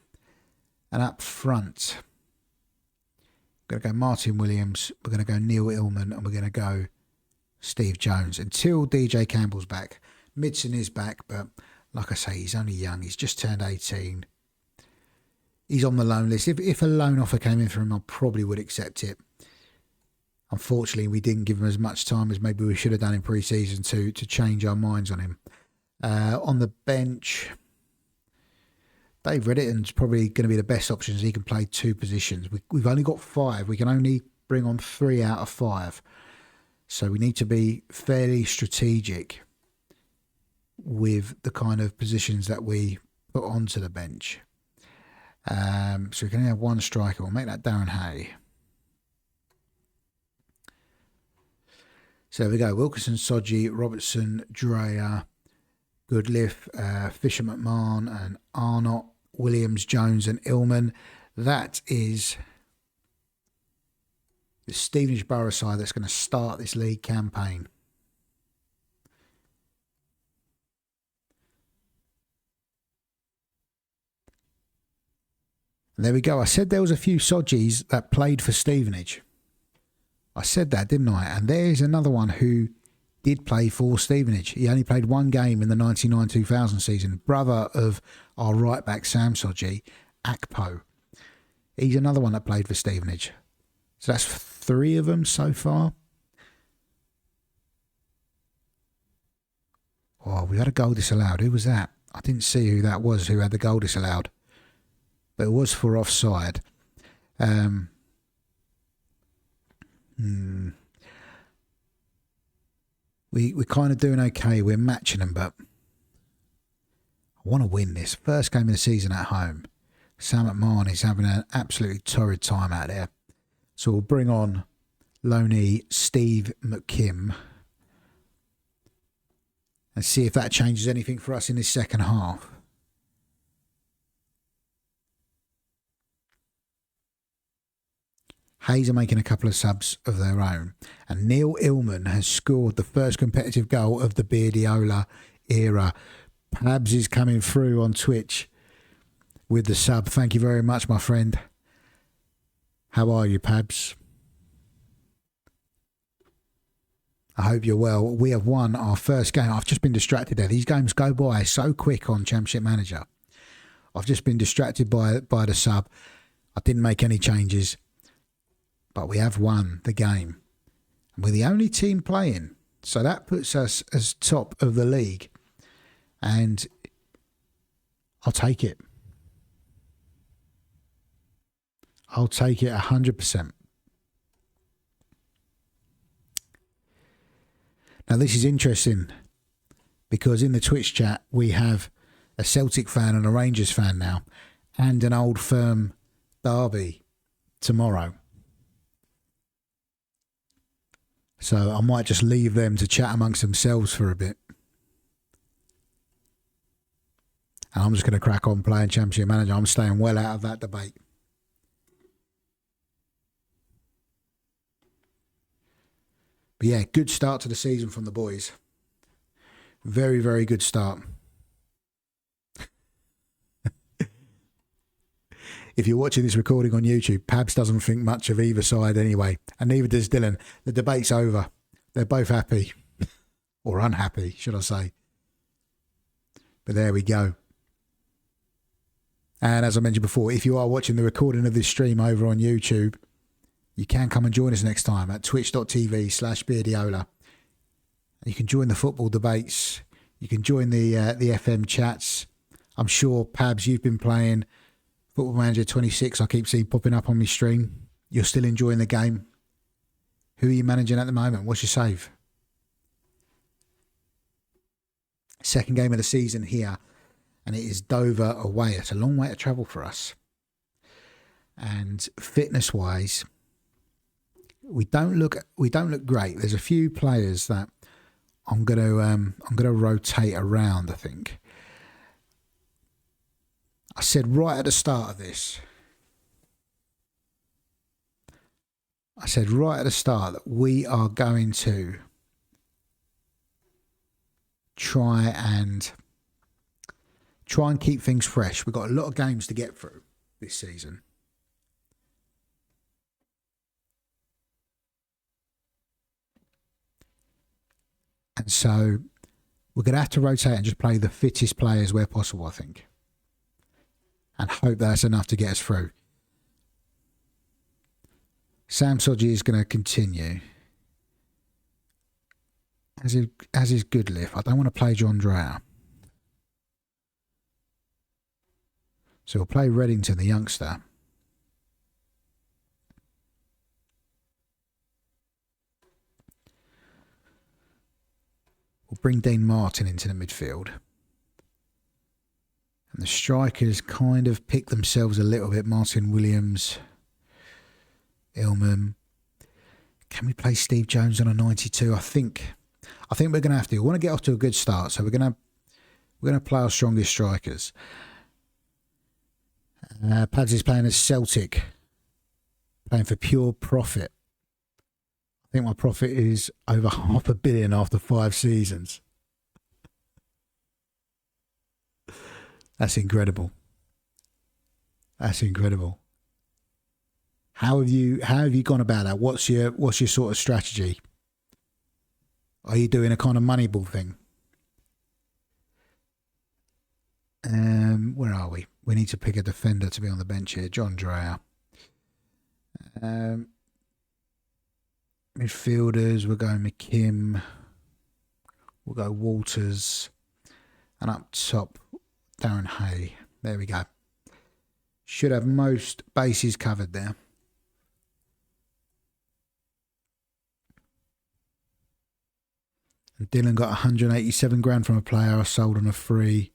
And up front, we're going to go Martin Williams, we're going to go Neil Illman, and we're going to go Steve Jones until DJ Campbell's back. Midson is back, but like I say, he's only young. He's just turned 18. He's on the loan list. If a loan offer came in for him, I probably would accept it. Unfortunately, we didn't give him as much time as maybe we should have done in pre-season to change our minds on him. On the bench, Dave Reddington's probably going to be the best option as he can play two positions. We've only got 5. We can only bring on 3 out of 5. So we need to be fairly strategic with the kind of positions that we put onto the bench. So we can only have 1 striker. We'll make that Darren Hay. So there we go. Wilkinson, Sodji, Robertson, Dreyer, Goodliff, Fisher McMahon and Arnott, Williams, Jones and Illman. That is the Stevenage Borough side that's going to start this league campaign. And there we go. I said there was a few Sodjis that played for Stevenage. I said that, didn't I? And there's another one who did play for Stevenage. He only played 1 game in the 99-2000 season. Brother of our right back Sam Sodji, Akpo. He's another one that played for Stevenage. So that's 3 of them so far. Oh, we had a goal disallowed. Who was that? I didn't see who that was who had the goal disallowed. But it was for offside. We're kind of doing okay. We're matching them, but I want to win this. First game of the season at home. Sam McMahon is having an absolutely torrid time out there. So we'll bring on loanee Steve McKim and see if that changes anything for us in this second half. Hayes are making a couple of subs of their own. And Neil Illman has scored the first competitive goal of the Beardiola era. Pabs is coming through on Twitch with the sub. Thank you very much, my friend. How are you, Pabs? I hope you're well. We have won our first game. I've just been distracted there. These games go by so quick on Championship Manager. I've just been distracted by the sub. I didn't make any changes. But we have won the game. And we're the only team playing. So that puts us as top of the league. And I'll take it. I'll take it 100%. Now this is interesting. Because in the Twitch chat we have a Celtic fan and a Rangers fan now. And an Old Firm derby tomorrow. So I might just leave them to chat amongst themselves for a bit. And I'm just going to crack on playing Championship Manager. I'm staying well out of that debate. But yeah, good start to the season from the boys. Very, very good start. If you're watching this recording on YouTube, Pabs doesn't think much of either side anyway. And neither does Dylan. The debate's over. They're both happy. or unhappy, should I say. But there we go. And as I mentioned before, if you are watching the recording of this stream over on YouTube, you can come and join us next time at twitch.tv/Beardiola. You can join the football debates. You can join the FM chats. I'm sure, Pabs, you've been playing Football Manager 26. I keep seeing popping up on my stream. You're still enjoying the game. Who are you managing at the moment? What's your save? Second game of the season here, and it is Dover away. It's a long way to travel for us. And fitness-wise, we don't look great. There's a few players that I'm gonna rotate around, I think. I said right at the start of this, that we are going to try and keep things fresh. We've got a lot of games to get through this season. And so we're going to have to rotate and just play the fittest players where possible, I think. And hope that's enough to get us through. Sam Sodji is going to continue. As is Goodliff. I don't want to play John Dreyer. So we'll play Reddington, the youngster. We'll bring Dean Martin into the midfield. And the strikers kind of pick themselves a little bit. Martin Williams, Ilman. Can we play Steve Jones on a 92? I think we're going to have to. We want to get off to a good start, so we're going to play our strongest strikers. Pads is playing as Celtic, playing for pure profit. I think my profit is over £500 million after 5 seasons. That's incredible. That's incredible. How have you gone about that? What's your sort of strategy? Are you doing a kind of Moneyball thing? Where are we? We need to pick a defender to be on the bench here. John Dreyer. Midfielders, we're going McKim. We'll go Walters. And up top, Darren Hay. There we go. Should have most bases covered there. And Dylan got 187 grand from a player I sold on a free.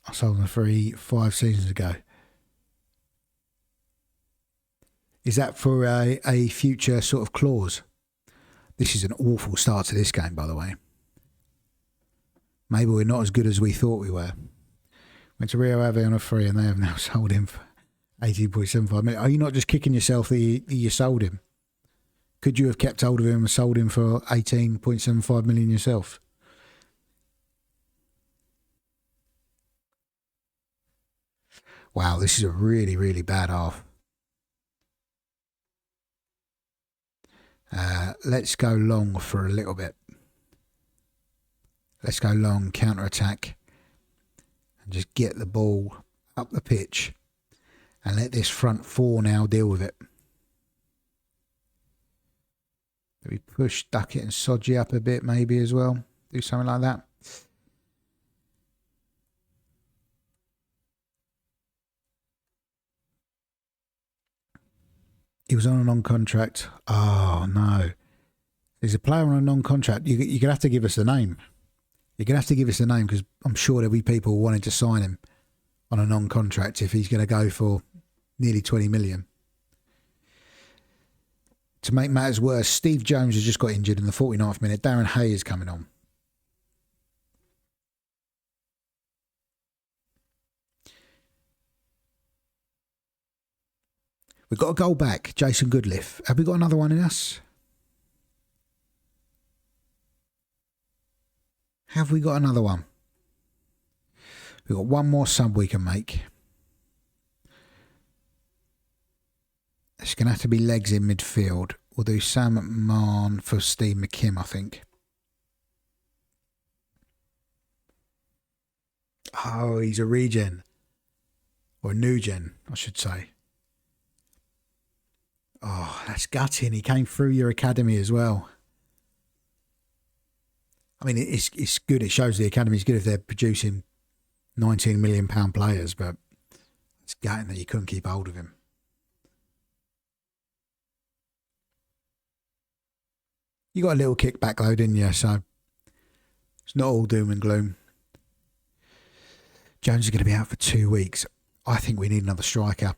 I sold on a free 5 seasons ago. Is that for a future sort of clause? This is an awful start to this game, by the way. Maybe we're not as good as we thought we were. Went to Rio Ave on a free and they have now sold him for 18.75 million. Are you not just kicking yourself that you sold him? Could you have kept hold of him and sold him for 18.75 million yourself? Wow, this is a really, really bad half. Let's go long for a little bit. Let's go long, counter-attack, and just get the ball up the pitch and let this front four now deal with it. We push Duckett and Sodji up a bit maybe as well. Do something like that. He was on a non-contract. Oh, no. There's a player on a non-contract. You're going to have to give us the name. You're going to have to give us the name because I'm sure there'll be people wanting to sign him on a non-contract if he's going to go for nearly 20 million. To make matters worse, Steve Jones has just got injured in the 49th minute. Darren Hay is coming on. We've got a goal back, Jason Goodliff. Have we got another one in us? Have we got another one? We've got one more sub we can make. It's going to have to be legs in midfield. We'll do Sam Marn for Steve McKim, I think. Oh, he's a regen. Or a new gen, I should say. Oh, that's gutting. He came through your academy as well. I mean, it's good. It shows the academy's good if they're producing £19 million players, but it's gutting that you couldn't keep hold of him. You got a little kickback though, didn't you? So it's not all doom and gloom. Jones is going to be out for 2 weeks. I think we need another striker.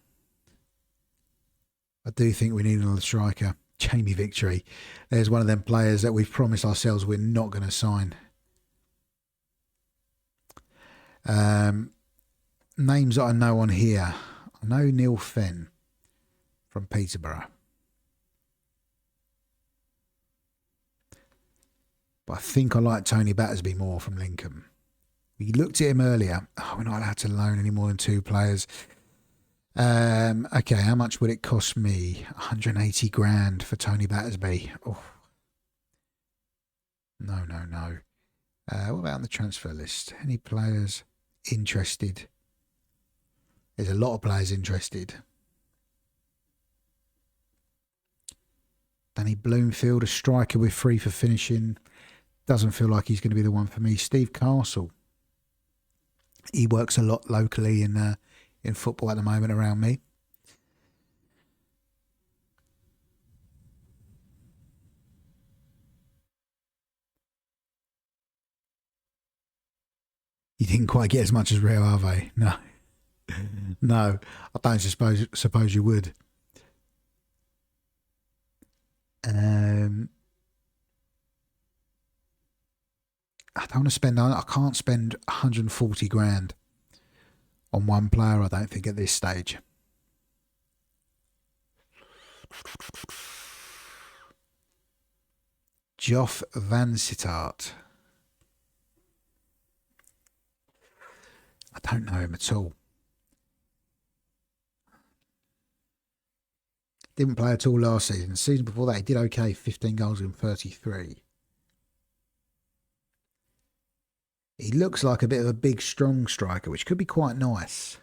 I do think we need another striker. Jamie Victory. There's one of them players that we've promised ourselves we're not going to sign. Names that I know on here. I know Neil Fenn from Peterborough. But I think I like Tony Battersby more from Lincoln. We looked at him earlier. Oh, we're not allowed to loan any more than 2 players. Okay, how much would it cost me? 180 grand for Tony Battersby. Oh. No. What about on the transfer list? Any players interested? There's a lot of players interested. Danny Bloomfield, a striker with free for finishing. Doesn't feel like he's going to be the one for me. Steve Castle. He works a lot locally in football at the moment around me. You didn't quite get as much as Real Ave. No. No, I don't suppose you would. I don't want to spend. I can't spend 140 grand on one player. I don't think at this stage. Joff Van Sittart. I don't know him at all. Didn't play at all last season. The season before that, he did okay. 15 goals in 33. He looks like a bit of a big, strong striker, which could be quite nice.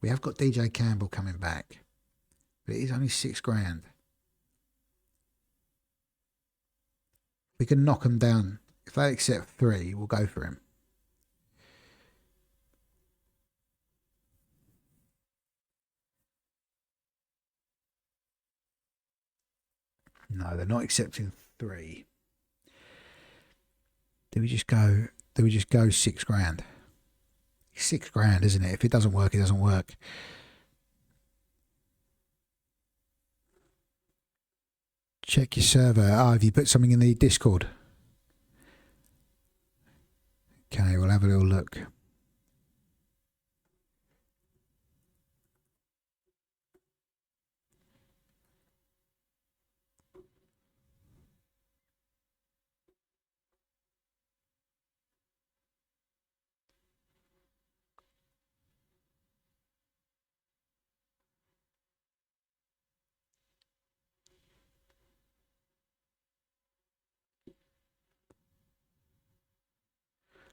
We have got DJ Campbell coming back, but it is only 6 grand. We can knock him down. If they accept 3, we'll go for him. No, they're not accepting 3. Do we just go 6 grand? 6 grand, isn't it? If it doesn't work, it doesn't work. Check your server. Have you put something in the Discord? Okay, we'll have a little look.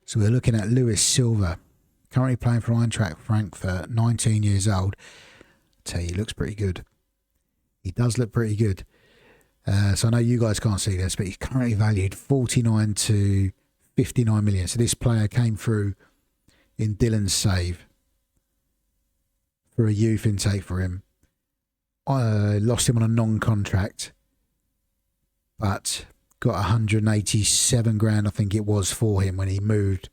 So we're looking at Lewis Silva, currently playing for Eintracht Frankfurt, 19 years old. I tell you, he looks pretty good. He does look pretty good. So I know you guys can't see this, but he's currently valued 49 to 59 million. So this player came through in Dylan's save for a youth intake for him. I lost him on a non-contract, but got 187 grand, I think it was, for him when he moved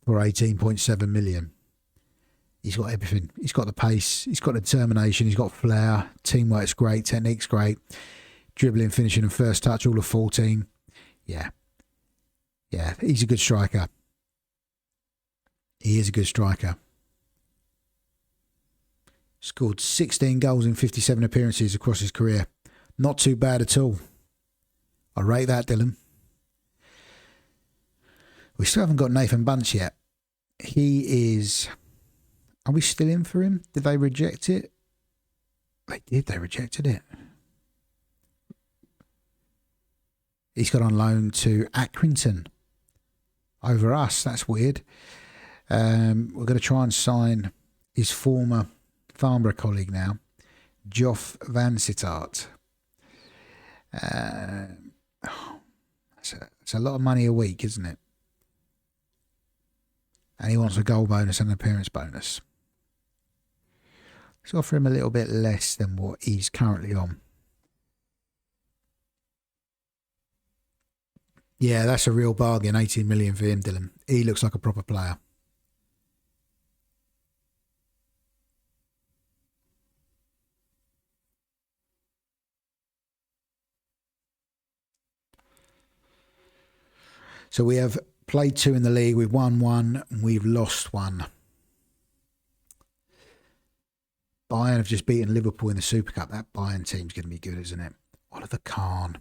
for 18.7 million. He's got everything. He's got the pace. He's got the determination. He's got flair. Teamwork's great. Technique's great. Dribbling, finishing and first touch, all of 14. Yeah. Yeah, he's a good striker. He is a good striker. Scored 16 goals in 57 appearances across his career. Not too bad at all. I rate that, Dylan. We still haven't got Nathan Bunce yet. He is... Are we still in for him? Did they reject it? They did. They rejected it. He's got on loan to Accrington over us. That's weird. We're going to try and sign his former Farnborough colleague now, Joff Van Sittart. It's a lot of money a week, isn't it? And he wants a goal bonus and an appearance bonus. Let's offer him a little bit less than what he's currently on. Yeah, that's a real bargain. 18 million for him, Dylan. He looks like a proper player. So we have played 2 in the league. We've won 1 and we've lost 1. Bayern have just beaten Liverpool in the Super Cup. That Bayern team's going to be good, isn't it? Oliver Kahn,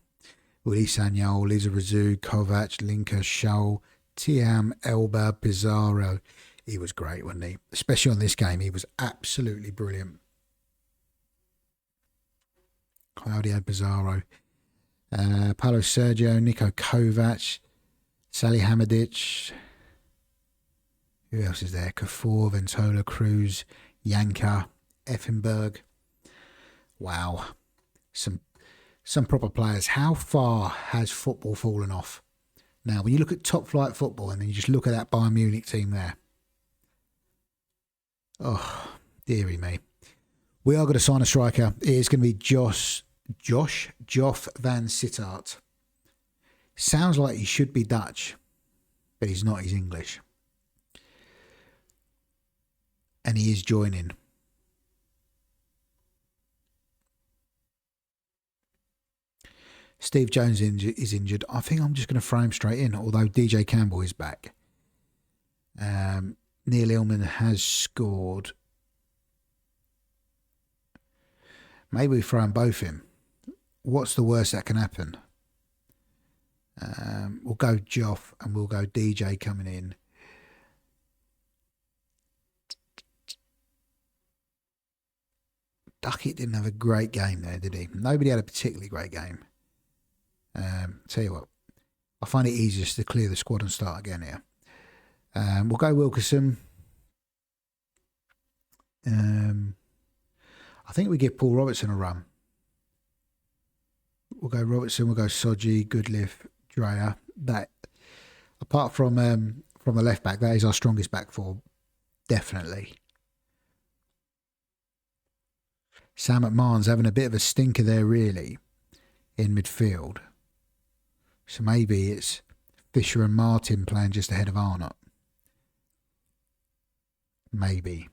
Uli Sanyol, Liza Razou, Kovac, Linker, Scholl, Tiam, Elba, Pizarro. He was great, wasn't he? Especially on this game, he was absolutely brilliant. Claudio Pizarro, Paulo Sergio, Niko Kovac, Salihamidzic. Who else is there? Kafur, Ventola, Cruz, Yanka, Effenberg. Wow. Some proper players. How far has football fallen off? Now, when you look at top flight football and then you just look at that Bayern Munich team there. Oh, dearie me. We are going to sign a striker. It is going to be Joff Van Sittart. Sounds like he should be Dutch, but he's not. He's English. And he is joining. Steve Jones is injured. I think I'm just going to throw him straight in, although DJ Campbell is back. Neil Illman has scored. Maybe we throw them both in. What's the worst that can happen? We'll go Joff and we'll go DJ coming in. Duckett didn't have a great game there, did he? Nobody had a particularly great game. Tell you what, I find it easiest to clear the squad and start again here. We'll go Wilkerson. I think we give Paul Robertson a run. We'll go Robertson, we'll go Soji, Goodliff, Dreyer. That, apart from a left back, that is our strongest back four, definitely. Sam McMahon's having a bit of a stinker there, really, in midfield. So maybe it's Fisher and Martin playing just ahead of Arnott. Maybe.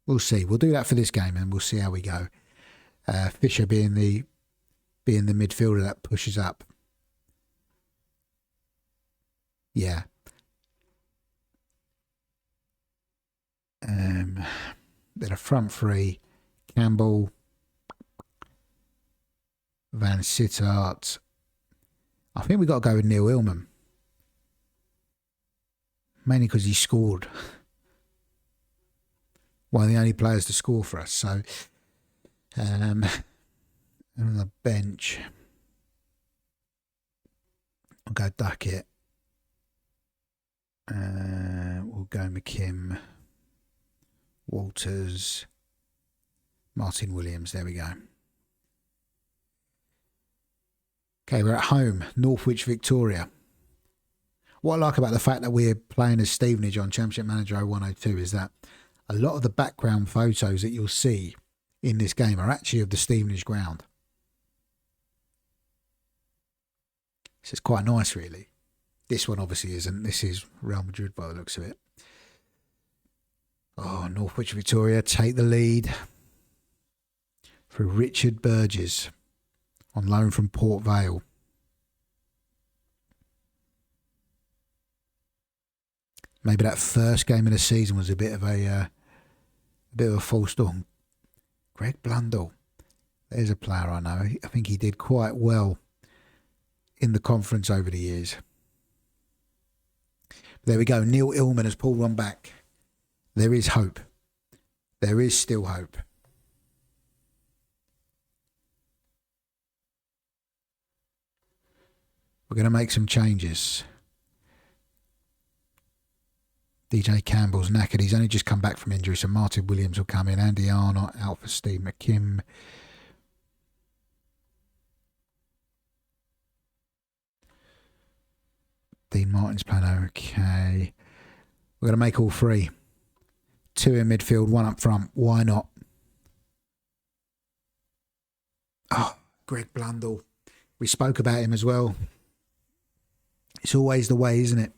We'll see. We'll do that for this game and we'll see how we go. Fisher being the midfielder that pushes up. Yeah. Then a front three. Campbell, Van Sittart. I think we've got to go with Neil Illman. Mainly because he scored. One of the only players to score for us. So, on the bench, we'll go Duckett. We'll go McKim, Walters, Martin Williams. There we go. Okay, we're at home, Northwich, Victoria. What I like about the fact that we're playing as Stevenage on Championship Manager 0102 is that a lot of the background photos that you'll see in this game are actually of the Stevenage ground. So it's quite nice, really. This one obviously isn't. This is Real Madrid by the looks of it. Oh, Northwich, Victoria take the lead through Richard Burgess on loan from Port Vale. Maybe that first game of the season was a bit of a false dawn. Greg Blundell, there's a player I know. I think he did quite well in the conference over the years. There we go. Neil Illman has pulled one back. There is hope. There is still hope. We're going to make some changes. DJ Campbell's knackered. He's only just come back from injury, so Martin Williams will come in. Andy Arnott out for Steve McKim. Dean Martin's playing okay. We're going to make all three. 2 in midfield, 1 up front. Why not? Oh, Greg Blundell. We spoke about him as well. It's always the way, isn't it?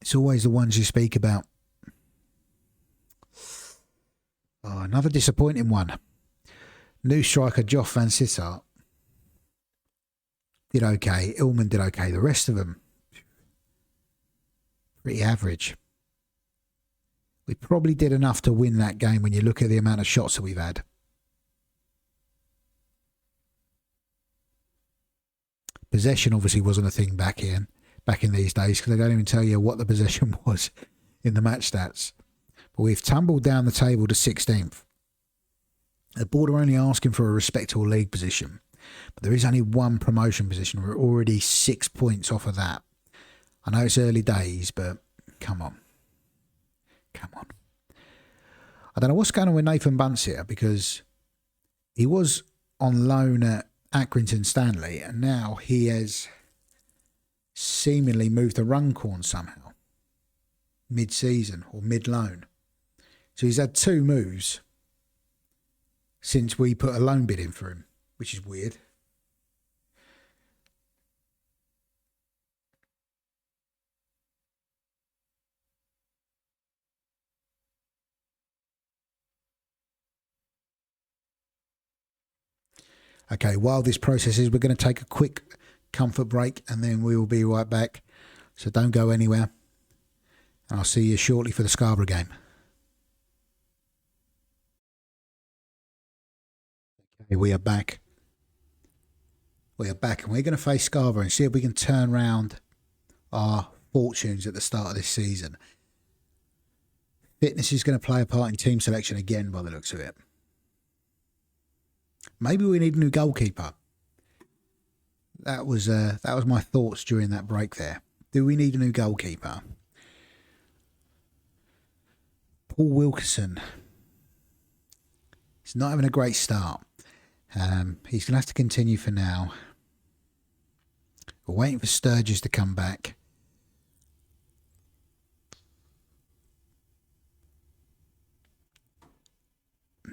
It's always the ones you speak about. Oh, another disappointing one. New striker Joff van Sittart did okay. Illman did okay. The rest of them, pretty average. We probably did enough to win that game when you look at the amount of shots that we've had. Possession obviously wasn't a thing back in these days, because they don't even tell you what the possession was in the match stats. But we've tumbled down the table to 16th. The board are only asking for a respectable league position, but there is only one promotion position. We're already 6 points off of that. I know it's early days, but come on. Come on. I don't know what's going on with Nathan Bunce here, because he was on loan at Accrington Stanley, and now he has seemingly moved to Runcorn somehow, mid-season or mid-loan. So he's had 2 moves since we put a loan bid in for him, which is weird. Okay, while this processes, we're going to take a quick comfort break and then we will be right back. So don't go anywhere. And I'll see you shortly for the Scarborough game. Okay, we are back. We are back and we're going to face Scarborough and see if we can turn around our fortunes at the start of this season. Fitness is going to play a part in team selection again by the looks of it. Maybe we need a new goalkeeper. That was my thoughts during that break there. Do we need a new goalkeeper? Paul Wilkerson. He's not having a great start. He's going to have to continue for now. We're waiting for Sturgis to come back.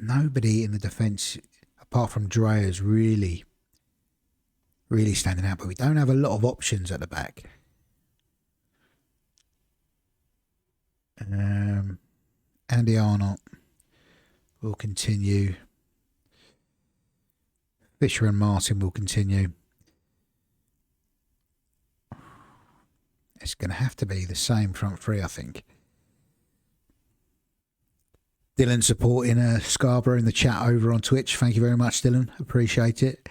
Nobody in the defence, apart from Dreyer, really standing out. But we don't have a lot of options at the back. Andy Arnott will continue. Fisher and Martin will continue. It's going to have to be the same front three, I think. Dylan supporting Scarborough in the chat over on Twitch. Thank you very much, Dylan. Appreciate it.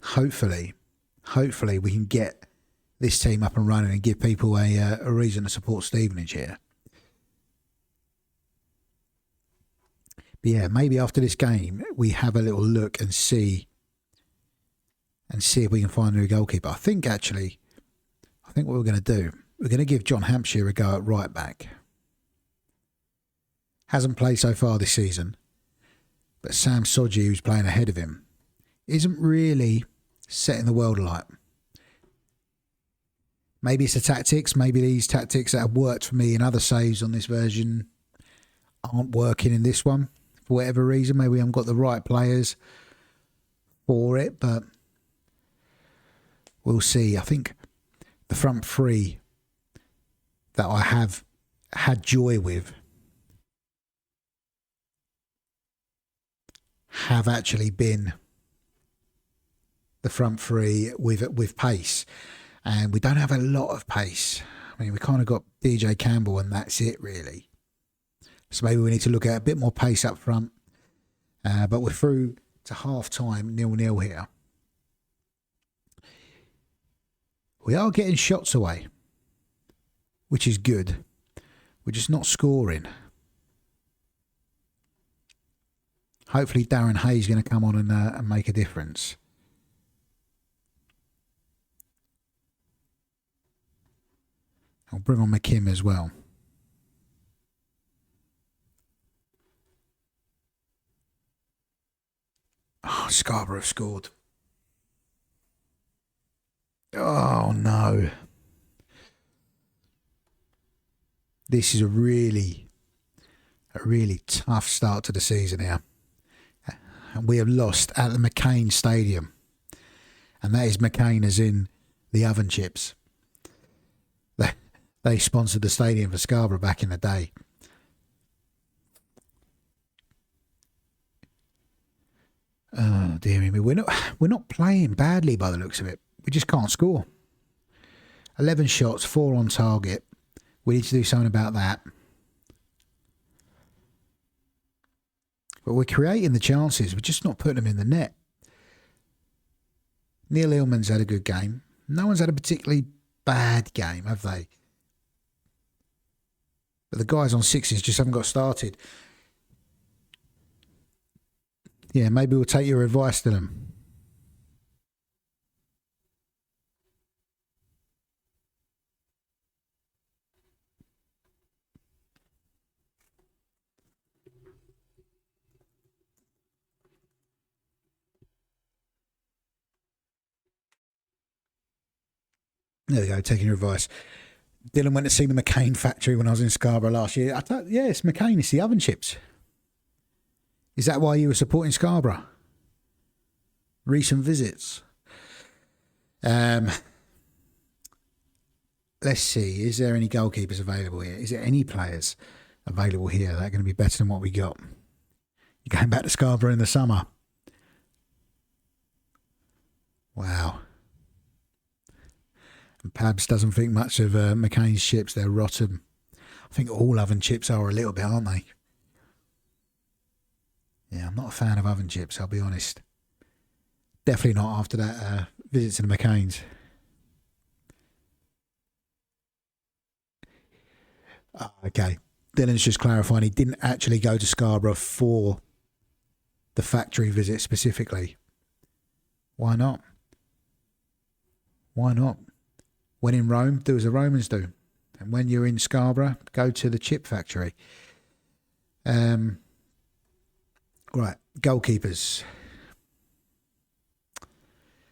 Hopefully we can get this team up and running and give people a reason to support Stevenage here. But yeah, maybe after this game we have a little look and see if we can find a new goalkeeper. I think what we're going to do, we're going to give John Hampshire a go at right back. Hasn't played so far this season, but Sam Sodji, who's playing ahead of him, isn't really setting the world alight. Maybe it's the tactics. Maybe these tactics that have worked for me in other saves on this version aren't working in this one. For whatever reason, maybe I haven't got the right players for it, but we'll see. I think the front three that I have had joy with have actually been the front three with pace. And we don't have a lot of pace. I mean, we kind of got DJ Campbell and that's it, really. So maybe we need to look at a bit more pace up front. But we're through to half-time, 0-0 here. We are getting shots away, which is good. We're just not scoring. Hopefully Darren Hayes is going to come on and make a difference. I'll bring on McKim as well. Oh, Scarborough have scored. Oh, no. This is a really tough start to the season here. And we have lost at the McCain Stadium. And that is McCain as in the oven chips. They sponsored the stadium for Scarborough back in the day. Oh, dear me. We're not playing badly by the looks of it. We just can't score. 11 shots, 4 on target. We need to do something about that. But we're creating the chances. We're just not putting them in the net. Neil Illman's had a good game. No one's had a particularly bad game, have they? But the guys on sixes just haven't got started. Yeah, maybe we'll take your advice to them. There we go, taking your advice. Dylan went to see the McCain factory when I was in Scarborough last year. I thought, yeah, it's McCain, it's the oven chips. Is that why you were supporting Scarborough? Recent visits. Let's see, is there any goalkeepers available here? Is there any players available here that are going to be better than what we got? You're going back to Scarborough in the summer. Wow. And Pabs doesn't think much of McCain's chips. They're rotten. I think all oven chips are a little bit, aren't they? Yeah, I'm not a fan of oven chips, I'll be honest. Definitely not after that visit to the McCains. Okay, Dylan's just clarifying he didn't actually go to Scarborough for the factory visit specifically. Why not? Why not? When in Rome, do as the Romans do. And when you're in Scarborough, go to the chip factory. Right, goalkeepers.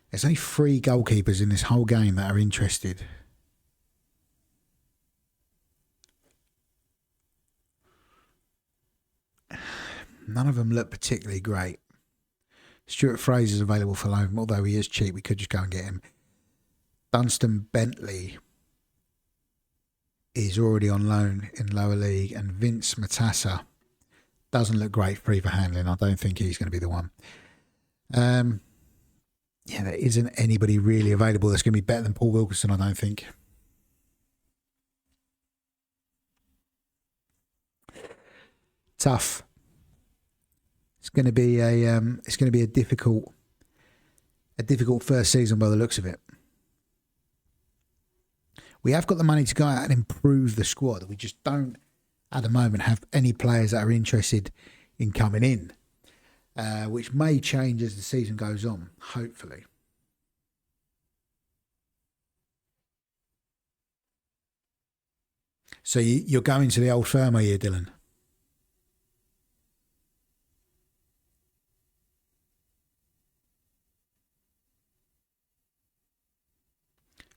There's only 3 goalkeepers in this whole game that are interested. None of them look particularly great. Stuart Fraser's available for loan, although he is cheap, we could just go and get him. Dunstan Bentley is already on loan in lower league, and Vince Matassa doesn't look great for either handling. I don't think he's going to be the one. Yeah, there isn't anybody really available that's going to be better than Paul Wilkinson, I don't think. Tough. It's going to be a difficult first season by the looks of it. We have got the money to go out and improve the squad. We just don't, at the moment, have any players that are interested in coming in, which may change as the season goes on, hopefully. So you're going to the Old Firm, are you, Dylan?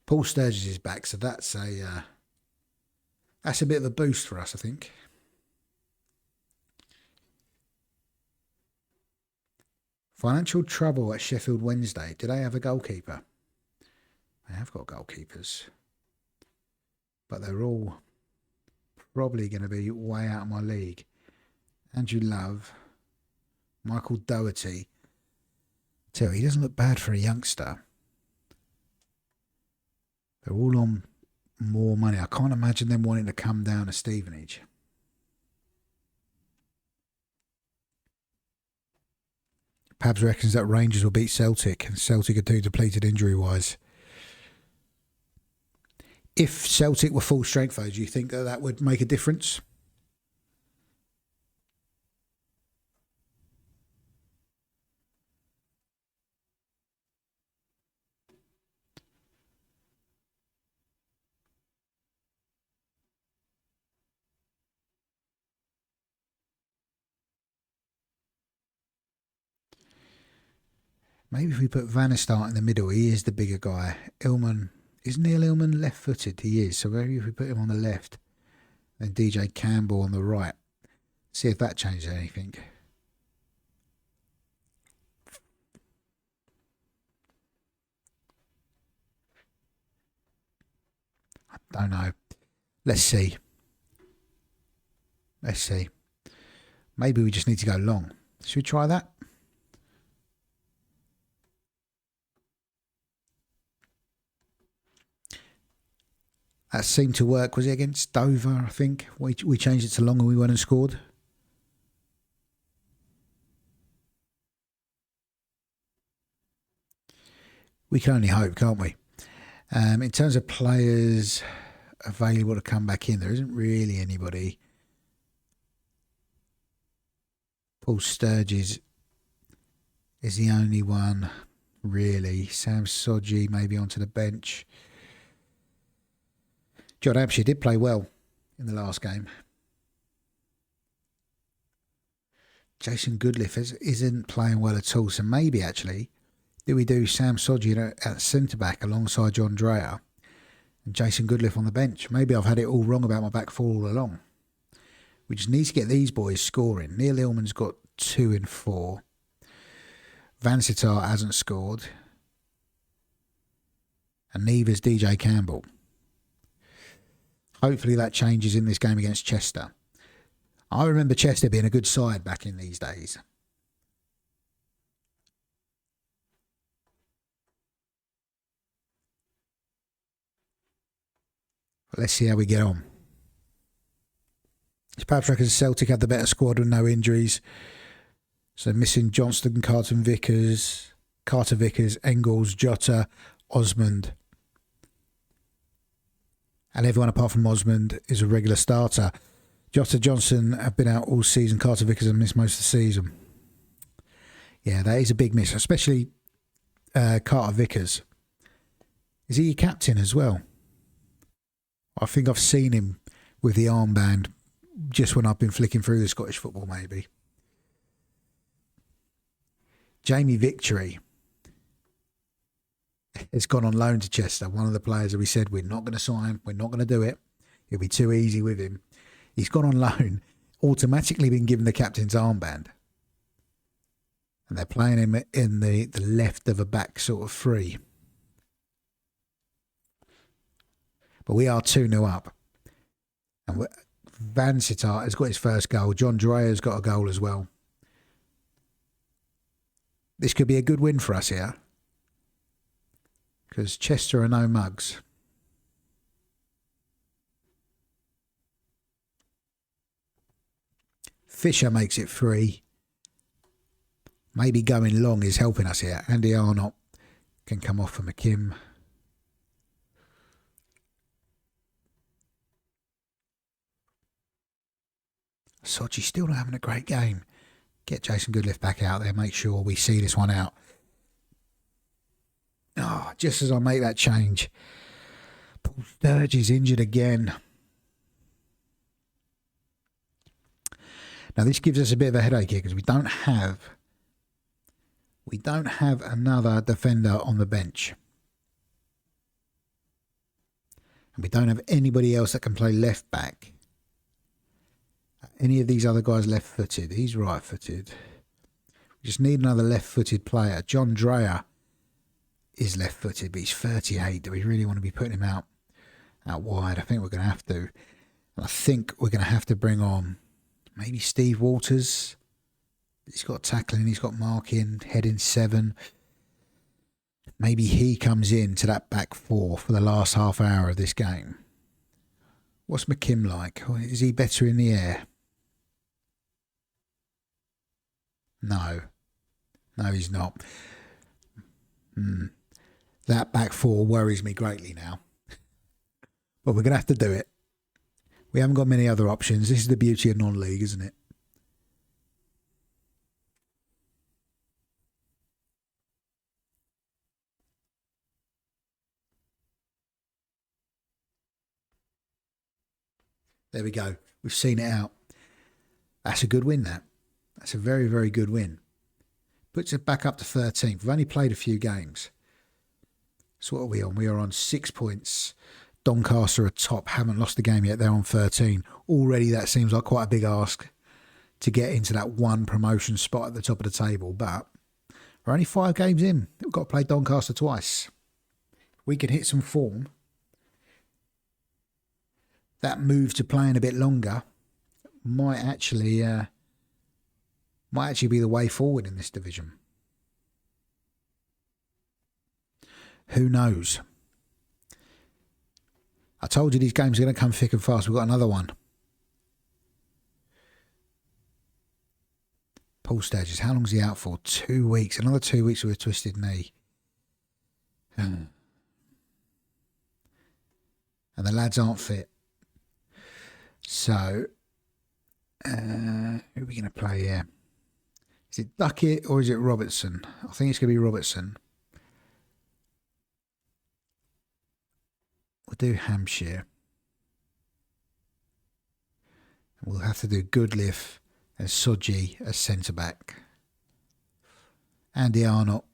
Paul Sturgis is back, so that's a bit of a boost for us, I think. Financial trouble at Sheffield Wednesday. Do they have a goalkeeper? They have got goalkeepers, but they're all probably going to be way out of my league. Andrew Love, Michael Doherty. Tell you, he doesn't look bad for a youngster. They're all on more money. I can't imagine them wanting to come down to Stevenage. Pabs reckons that Rangers will beat Celtic, and Celtic are too depleted injury-wise. If Celtic were full strength, though, do you think that would make a difference? Maybe if we put Van der Start in the middle, he is the bigger guy. Illman, is Neil Illman left-footed? He is. So maybe if we put him on the left, then DJ Campbell on the right. See if that changes anything. I don't know. Let's see. Let's see. Maybe we just need to go long. Should we try that? That seemed to work. Was it against Dover, I think? We changed it to long and we went and scored. We can only hope, can't we? In terms of players available to come back in, there isn't really anybody. Paul Sturgis is the only one, really. Sam Sodji maybe onto the bench. John Hampshire did play well in the last game. Jason Goodliff isn't playing well at all, so maybe actually do we do Sam Sodji at centre-back alongside John Dreyer and Jason Goodliff on the bench? Maybe I've had it all wrong about my back four all along. We just need to get these boys scoring. Neil Illman's got 2 in 4. Van Sittart hasn't scored. And neither's DJ Campbell. Hopefully that changes in this game against Chester. I remember Chester being a good side back in these days. But let's see how we get on. Perhaps reckons Celtic had the better squad with no injuries. So missing Johnston, Carter Vickers, Engels, Jota, Osmond. And everyone apart from Osmond is a regular starter. Jota Johnson have been out all season. Carter Vickers have missed most of the season. Yeah, that is a big miss, especially Carter Vickers. Is he your captain as well? I think I've seen him with the armband just when I've been flicking through the Scottish football, maybe. Jamie Victory has gone on loan to Chester. One of the players that we said we're not going to sign, we're not going to do it. It'll be too easy with him. He's gone on loan, automatically been given the captain's armband. And they're playing him in the left of a back sort of three. But we are 2-0 up. And Van Sittart has got his first goal. John Dreyer's got a goal as well. This could be a good win for us here. Because Chester are no mugs. Fisher makes it 3. Maybe going long is helping us here. Andy Arnott can come off for McKim. Sochi's still not having a great game. Get Jason Goodliff back out there. Make sure we see this one out. Oh, just as I make that change, Paul Sturge is injured again. Now this gives us a bit of a headache here because we don't have another defender on the bench. And we don't have anybody else that can play left back. Any of these other guys left-footed? He's right-footed. We just need another left-footed player. John Dreyer is left-footed, but he's 38. Do we really want to be putting him out wide? I think we're going to have to. And I think we're going to have to bring on maybe Steve Walters. He's got tackling, he's got marking, heading 7. Maybe he comes in to that back 4 for the last half hour of this game. What's McKim like? Is he better in the air? No, he's not. That back 4 worries me greatly now. But we're going to have to do it. We haven't got many other options. This is the beauty of non-league, isn't it? There we go. We've seen it out. That's a good win, that. That's a very, very good win. Puts it back up to 13th. We've only played a few games. So what are we on? We are on 6 points. Doncaster are top. Haven't lost the game yet. They're on 13. Already that seems like quite a big ask to get into that one promotion spot at the top of the table. But we're only 5 games in. We've got to play Doncaster twice. We can hit some form. That move to playing a bit longer might actually be the way forward in this division. Who knows? I told you these games are going to come thick and fast. We've got another one. Paul Sturgis, how long's he out for? 2 weeks. Another 2 weeks with a twisted knee. And the lads aren't fit. So, who are we going to play here? Is it Duckett or is it Robertson? I think it's going to be Robertson. We'll do Hampshire. We'll have to do Goodliff and Sodji as centre-back. Andy Arnott.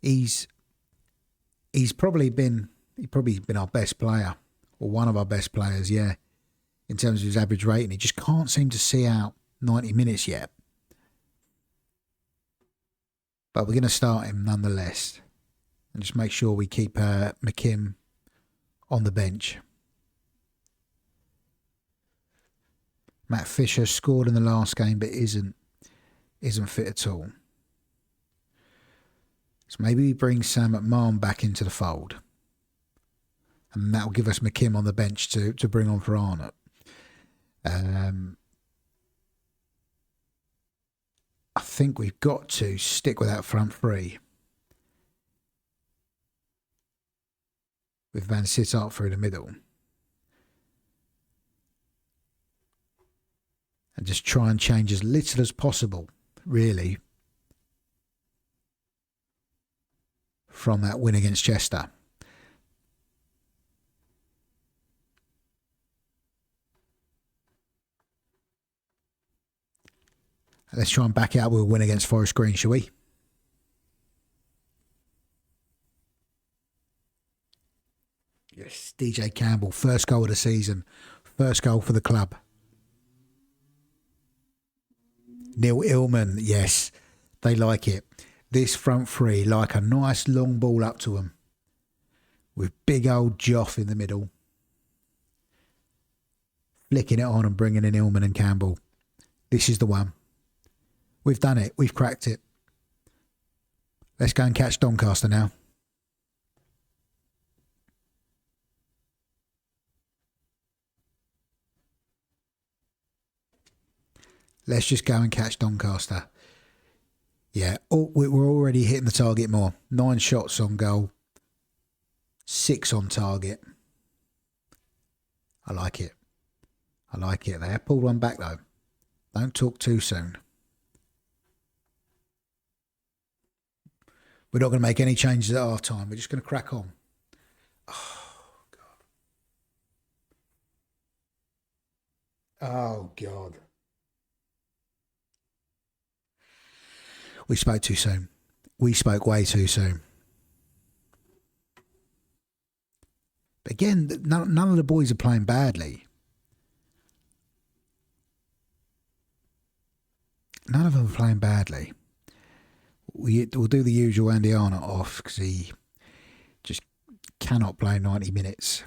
He's probably been our best player, or one of our best players, yeah, in terms of his average rating. He just can't seem to see out 90 minutes yet. But we're going to start him nonetheless. And just make sure we keep McKim on the bench. Matt Fisher scored in the last game but isn't fit at all. So maybe we bring Sam McMahon back into the fold. And that will give us McKim on the bench to bring on for Arnott. I think we've got to stick with that front three. With Van Sittart through the middle. And just try and change as little as possible, really, from that win against Chester. Let's try and back it up with a win against Forest Green, shall we? Yes, DJ Campbell, first goal of the season, first goal for the club. Neil Illman, yes, they like it. This front three like a nice long ball up to them with big old Joff in the middle. Flicking it on and bringing in Illman and Campbell. This is the one. We've done it. We've cracked it. Let's go and catch Doncaster now. Let's just go and catch Doncaster. Yeah, we're already hitting the target more. 9 shots on goal. 6 on target. I like it. I like it. They have pulled one back though. Don't talk too soon. We're not going to make any changes at half time. We're just going to crack on. Oh, God. Oh, God. We spoke too soon. We spoke way too soon. But again, none of the boys are playing badly. None of them are playing badly. We'll do the usual Andy Arnott off because he just cannot play 90 minutes.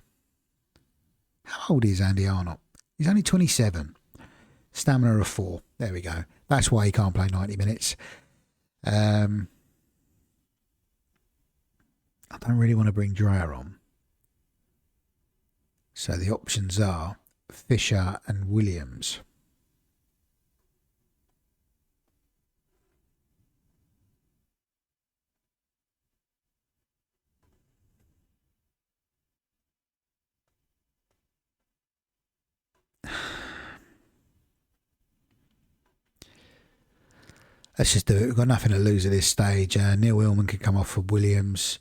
How old is Andy Arnott? He's only 27. Stamina of 4. There we go. That's why he can't play 90 minutes. I don't really want to bring Dreyer on. So the options are Fisher and Williams. Let's just do it. We've got nothing to lose at this stage. Neil Illman can come off for Williams.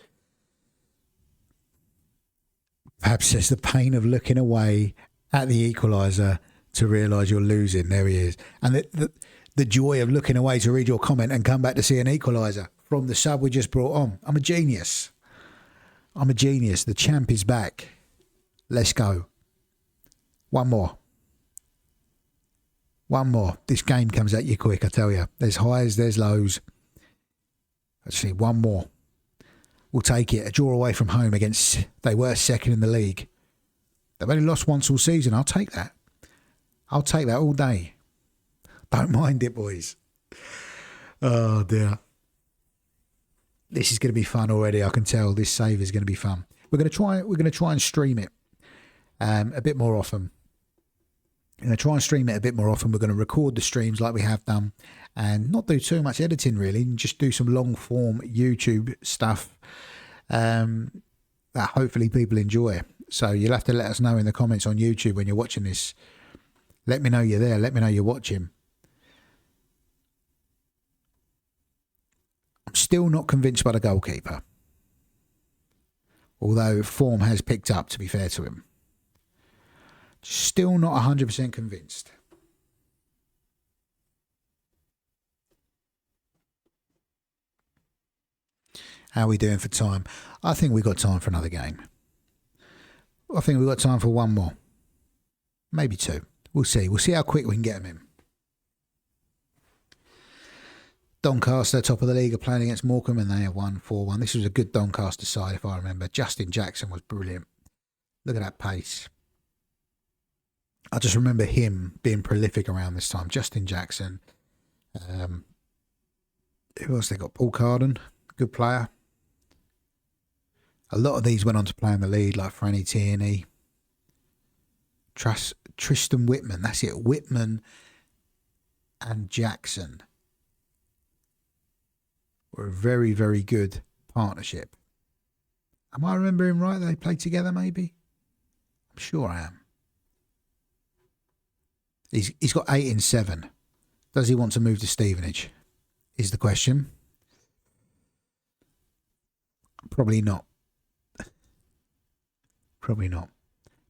Perhaps it's the pain of looking away at the equaliser to realise you're losing. There he is. And the the joy of looking away to read your comment and come back to see an equaliser from the sub we just brought on. I'm a genius. I'm a genius. The champ is back. Let's go. One more. One more. This game comes at you quick, I tell you. There's highs, there's lows. Actually, one more. We'll take it. A draw away from home against... They were second in the league. They've only lost once all season. I'll take that. I'll take that all day. Don't mind it, boys. Oh, dear. This is going to be fun already. I can tell this save is going to be fun. We're going to try and stream it a bit more often. We're going to try and stream it a bit more often. We're going to record the streams like we have done and not do too much editing really, and just do some long form YouTube stuff that hopefully people enjoy. So you'll have to let us know in the comments on YouTube when you're watching this. Let me know you're there. Let me know you're watching. I'm still not convinced by the goalkeeper. Although form has picked up, to be fair to him. Still not 100% convinced. How are we doing for time? I think we've got time for another game. I think we've got time for one more. Maybe two. We'll see. We'll see how quick we can get them in. Doncaster, top of the league, are playing against Morecambe and they have won 4-1. This was a good Doncaster side, if I remember. Justin Jackson was brilliant. Look at that pace. I just remember him being prolific around this time. Justin Jackson. Who else they got? Paul Carden, good player. A lot of these went on to play in the league, like Franny Tierney. Tristan Whitman, that's it. Whitman and Jackson were a very, very good partnership. Am I remembering right? They played together, maybe? I'm sure I am. He's got 8 in 7. Does he want to move to Stevenage? Is the question. Probably not. Probably not.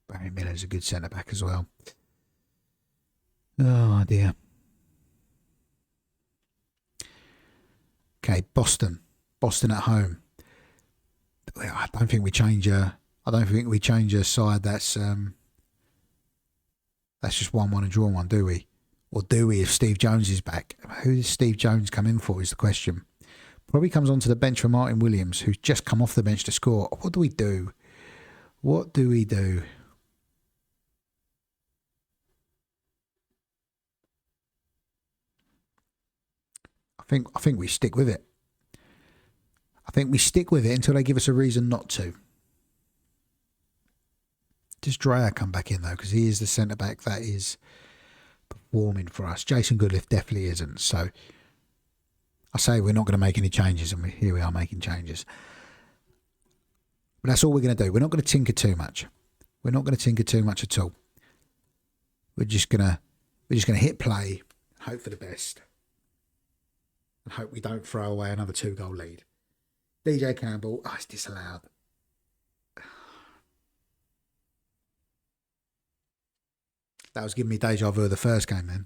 Barry Miller's a good centre-back as well. Oh, dear. Okay, Boston. Boston at home. I don't think we change a side that's just 1-1 and draw 1, do we? Or do we if Steve Jones is back? Who does Steve Jones come in for is the question. Probably comes onto the bench for Martin Williams, who's just come off the bench to score. What do we do? What do we do? I think we stick with it. I think we stick with it until they give us a reason not to. Does Dreyer come back in though? Because he is the centre back that is performing for us. Jason Goodliff definitely isn't. So I say we're not going to make any changes, and here we are making changes. But that's all we're going to do. We're not going to tinker too much. We're not going to tinker too much at all. We're just gonna hit play, hope for the best, and hope we don't throw away another 2-goal lead. DJ Campbell, it's disallowed. That was giving me deja vu of the first game then.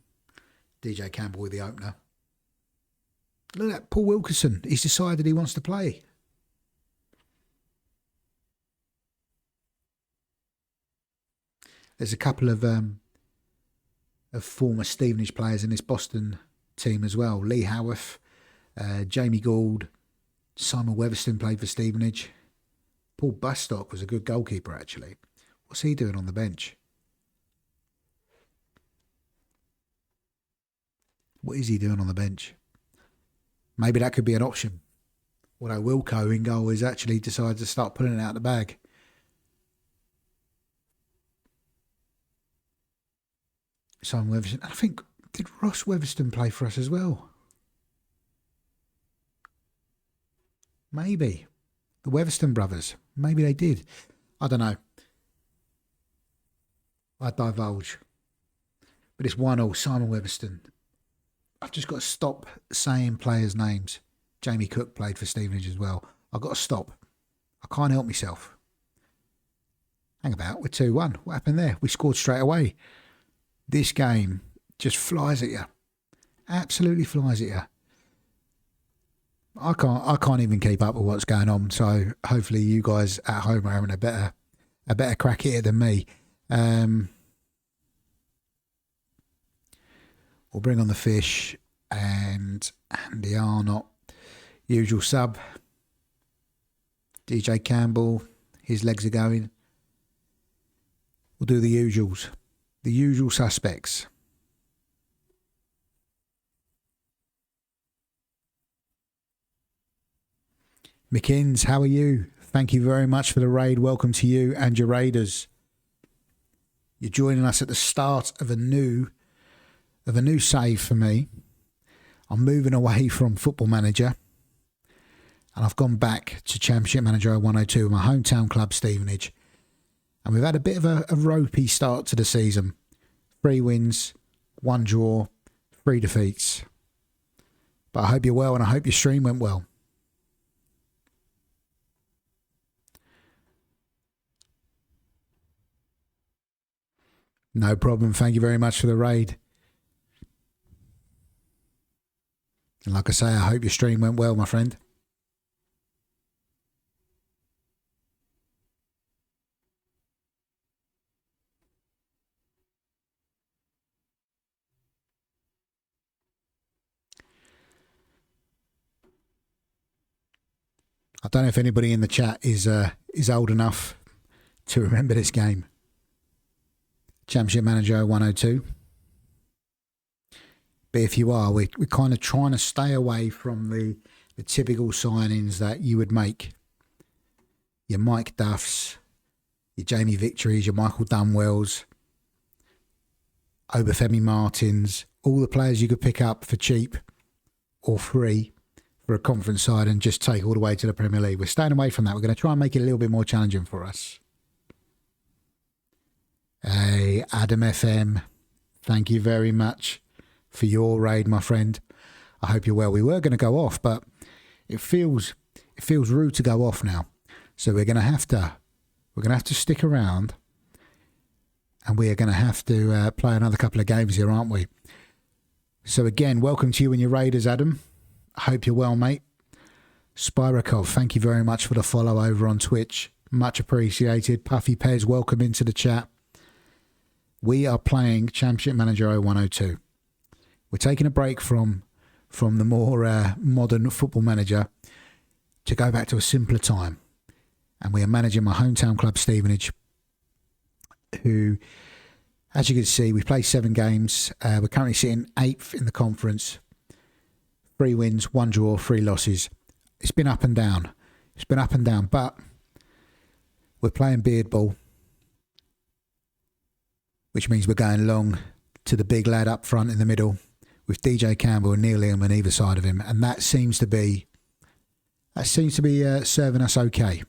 DJ Campbell with the opener. Look at that, Paul Wilkinson. He's decided he wants to play. There's a couple of former Stevenage players in this Boston team as well. Lee Howarth, Jamie Gould, Simon Weatherston played for Stevenage. Paul Bustock was a good goalkeeper actually. What's he doing on the bench? What is he doing on the bench? Maybe that could be an option. Although Wilco in goal has actually decided to start pulling it out of the bag. Simon Weatherston. I think, did Ross Weatherston play for us as well? Maybe. The Weatherston brothers. Maybe they did. I don't know. I divulge. But it's 1-1, Simon Weatherston. I've just got to stop saying players' names. Jamie Cook played for Stevenage as well. I've got to stop. I can't help myself. Hang about, we're 2-1. What happened there? We scored straight away. This game just flies at you. Absolutely flies at you. I can't even keep up with what's going on. So hopefully you guys at home are having a better crack at it than me. We'll bring on the fish and Andy Arnott, usual sub. DJ Campbell, his legs are going. We'll do the usual suspects. McKins, how are you? Thank you very much for the raid. Welcome to you and your raiders. You're joining us at the start of a new save for me. I'm moving away from Football Manager, and I've gone back to Championship Manager 102, my hometown club, Stevenage. And we've had a bit of a ropey start to the season. 3 wins, 1 draw, 3 defeats. But I hope you're well, and I hope your stream went well. No problem. Thank you very much for the raid. And like I say, I hope your stream went well, my friend. I don't know if anybody in the chat is old enough to remember this game. Championship Manager 102. But if you are, we're kind of trying to stay away from the typical signings that you would make. Your Mike Duffs, your Jamie Victories, your Michael Dunwells, Obafemi Martins, all the players you could pick up for cheap or free for a conference side and just take all the way to the Premier League. We're staying away from that. We're going to try and make it a little bit more challenging for us. Hey, Adam FM, thank you very much for your raid, my friend. I hope you're well. We were going to go off, but it feels rude to go off now. So we're going to have to stick around, and we are going to have to play another couple of games here, aren't we? So again, welcome to you and your raiders, Adam. I hope you're well, mate. Spirokov, thank you very much for the follow over on Twitch. Much appreciated. Puffy Pez, welcome into the chat. We are playing Championship Manager 102. We're taking a break from the more modern Football Manager to go back to a simpler time. And we are managing my hometown club, Stevenage, who, as you can see, we've played 7 games. We're currently sitting 8th in the conference. 3 wins, 1 draw, 3 losses. It's been up and down. But we're playing beard ball, which means we're going long to the big lad up front in the middle with DJ Campbell and Neil Liam on either side of him. And that seems to be serving us okay.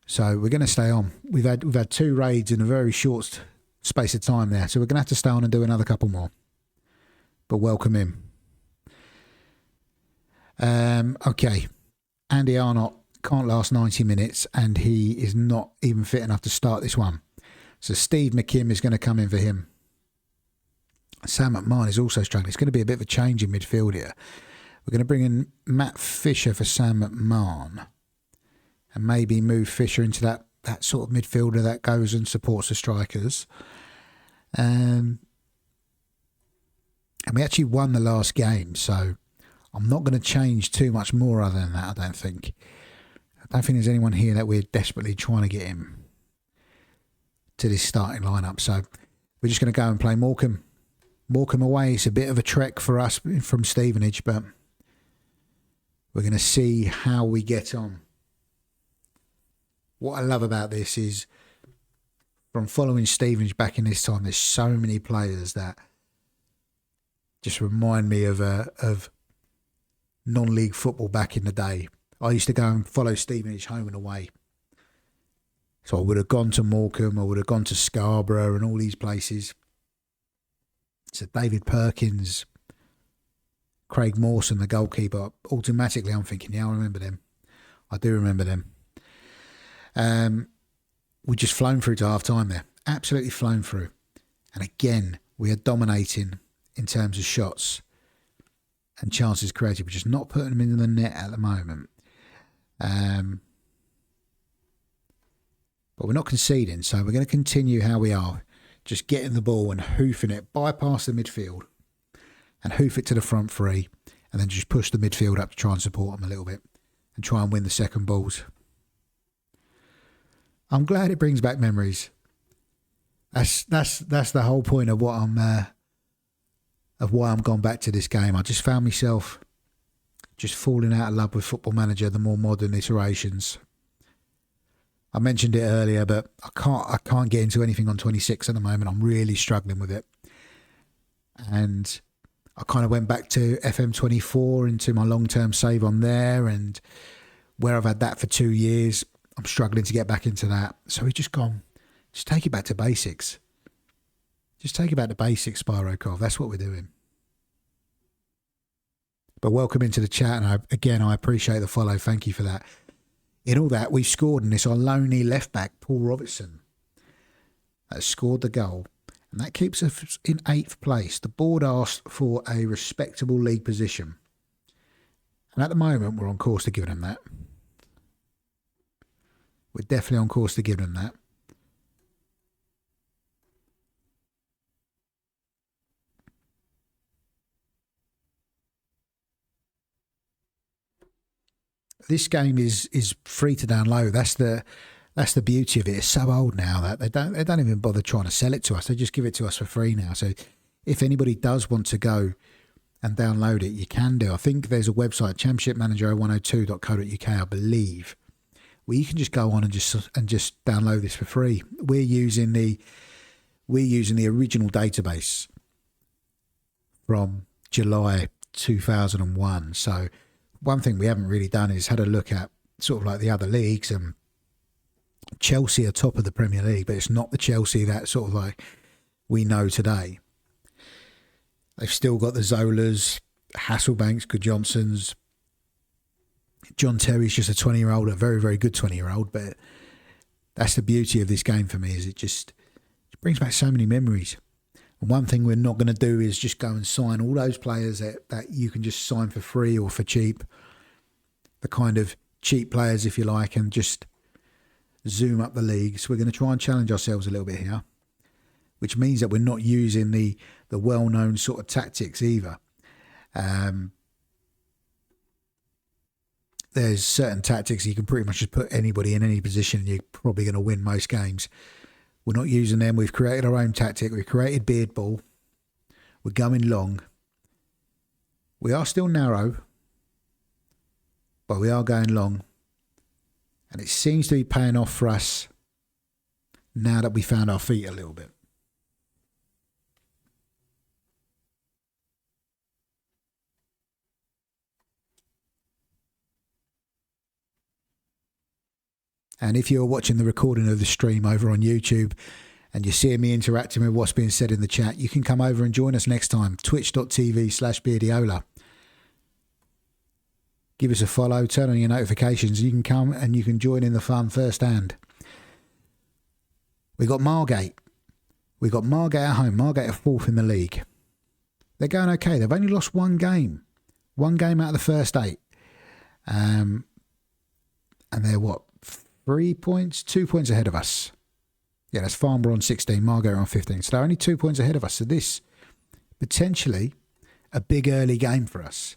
So we're going to stay on. We've had 2 raids in a very short space of time there. So we're going to have to stay on and do another couple more. But welcome in. Okay. Andy Arnott can't last 90 minutes, and he is not even fit enough to start this one. So Steve McKim is going to come in for him. Sam McMahon is also struggling. It's going to be a bit of a change in midfield here. We're going to bring in Matt Fisher for Sam McMahon, and maybe move Fisher into that sort of midfielder that goes and supports the strikers. And we actually won the last game, so I'm not going to change too much more other than that, I don't think. I don't think there's anyone here that we're desperately trying to get him to this starting lineup. So we're just going to go and play Morecambe. Morecambe away. It's a bit of a trek for us from Stevenage, but we're going to see how we get on. What I love about this is, from following Stevenage back in this time, there's so many players that just remind me of non-league football back in the day. I used to go and follow Stevenage home and away. So I would have gone to Morecambe, I would have gone to Scarborough and all these places. So David Perkins, Craig Mawson, the goalkeeper, automatically I'm thinking, yeah, I remember them. I do remember them. We just flown through to half time there. Absolutely flown through. And again, We are dominating in terms of shots and chances created. We're just not putting them in the net at the moment. But we're not conceding, so we're going to continue how we are. Just getting the ball and hoofing it, bypass the midfield and hoof it to the front three, and then just push the midfield up to try and support them a little bit and try and win the second balls. I'm glad it brings back memories. That's the whole point of what of why I'm gone back to this game. I just found myself just falling out of love with Football Manager, the more modern iterations. I mentioned it earlier, but I can't get into anything on 26 at the moment. I'm really struggling with it. And I kind of went back to FM24 into my long-term save on there, and where I've had that for 2 years, I'm struggling to get back into that. So we've just gone, just take it back to basics. Just take it back to basics, Spyrokov. That's what we're doing. But welcome into the chat, and I appreciate the follow. Thank you for that. In all that, we've scored, and it's our lonely left-back, Paul Robertson, that scored the goal. And that keeps us in 8th place. The board asked for a respectable league position. And at the moment, we're on course to give them that. We're definitely on course to give them that. This game is free to download. That's the beauty of it. It's so old now that they don't even bother trying to sell it to us. They just give it to us for free now. So if anybody does want to go and download it, you can do. I think there's a website, championshipmanager0102.co.uk, I believe, where you can just go on and just download this for free. We're using the original database from July 2001. So one thing we haven't really done is had a look at sort of like the other leagues, and Chelsea are top of the Premier League, but it's not the Chelsea that sort of like we know today. They've still got the Zolas, Hasselbanks, Good Johnsons. John Terry's just a 20-year-old, a very, very good 20-year-old, but that's the beauty of this game for me, is it brings back so many memories. And one thing we're not going to do is just go and sign all those players that you can just sign for free or for cheap, the kind of cheap players, if you like, and just zoom up the league. So we're going to try and challenge ourselves a little bit here, which means that we're not using the well-known sort of tactics either. There's certain tactics you can pretty much just put anybody in any position and you're probably going to win most games. We're not using them. We've created our own tactic. We've created beard ball. We're going long. We are still narrow, but we are going long. And it seems to be paying off for us now that we found our feet a little bit. And if you're watching the recording of the stream over on YouTube and you're seeing me interacting with what's being said in the chat, you can come over and join us next time. Twitch.tv/Beardiola. Give us a follow, turn on your notifications. You can come and you can join in the fun firsthand. We got Margate. We got Margate at home. Margate are 4th in the league. They're going okay. They've only lost one game. One game out of the first 8. And they're what? 3 points? 2 points ahead of us. Yeah, that's Farnborough on 16, Margate on 15. So they're only 2 points ahead of us. So this, potentially, a big early game for us.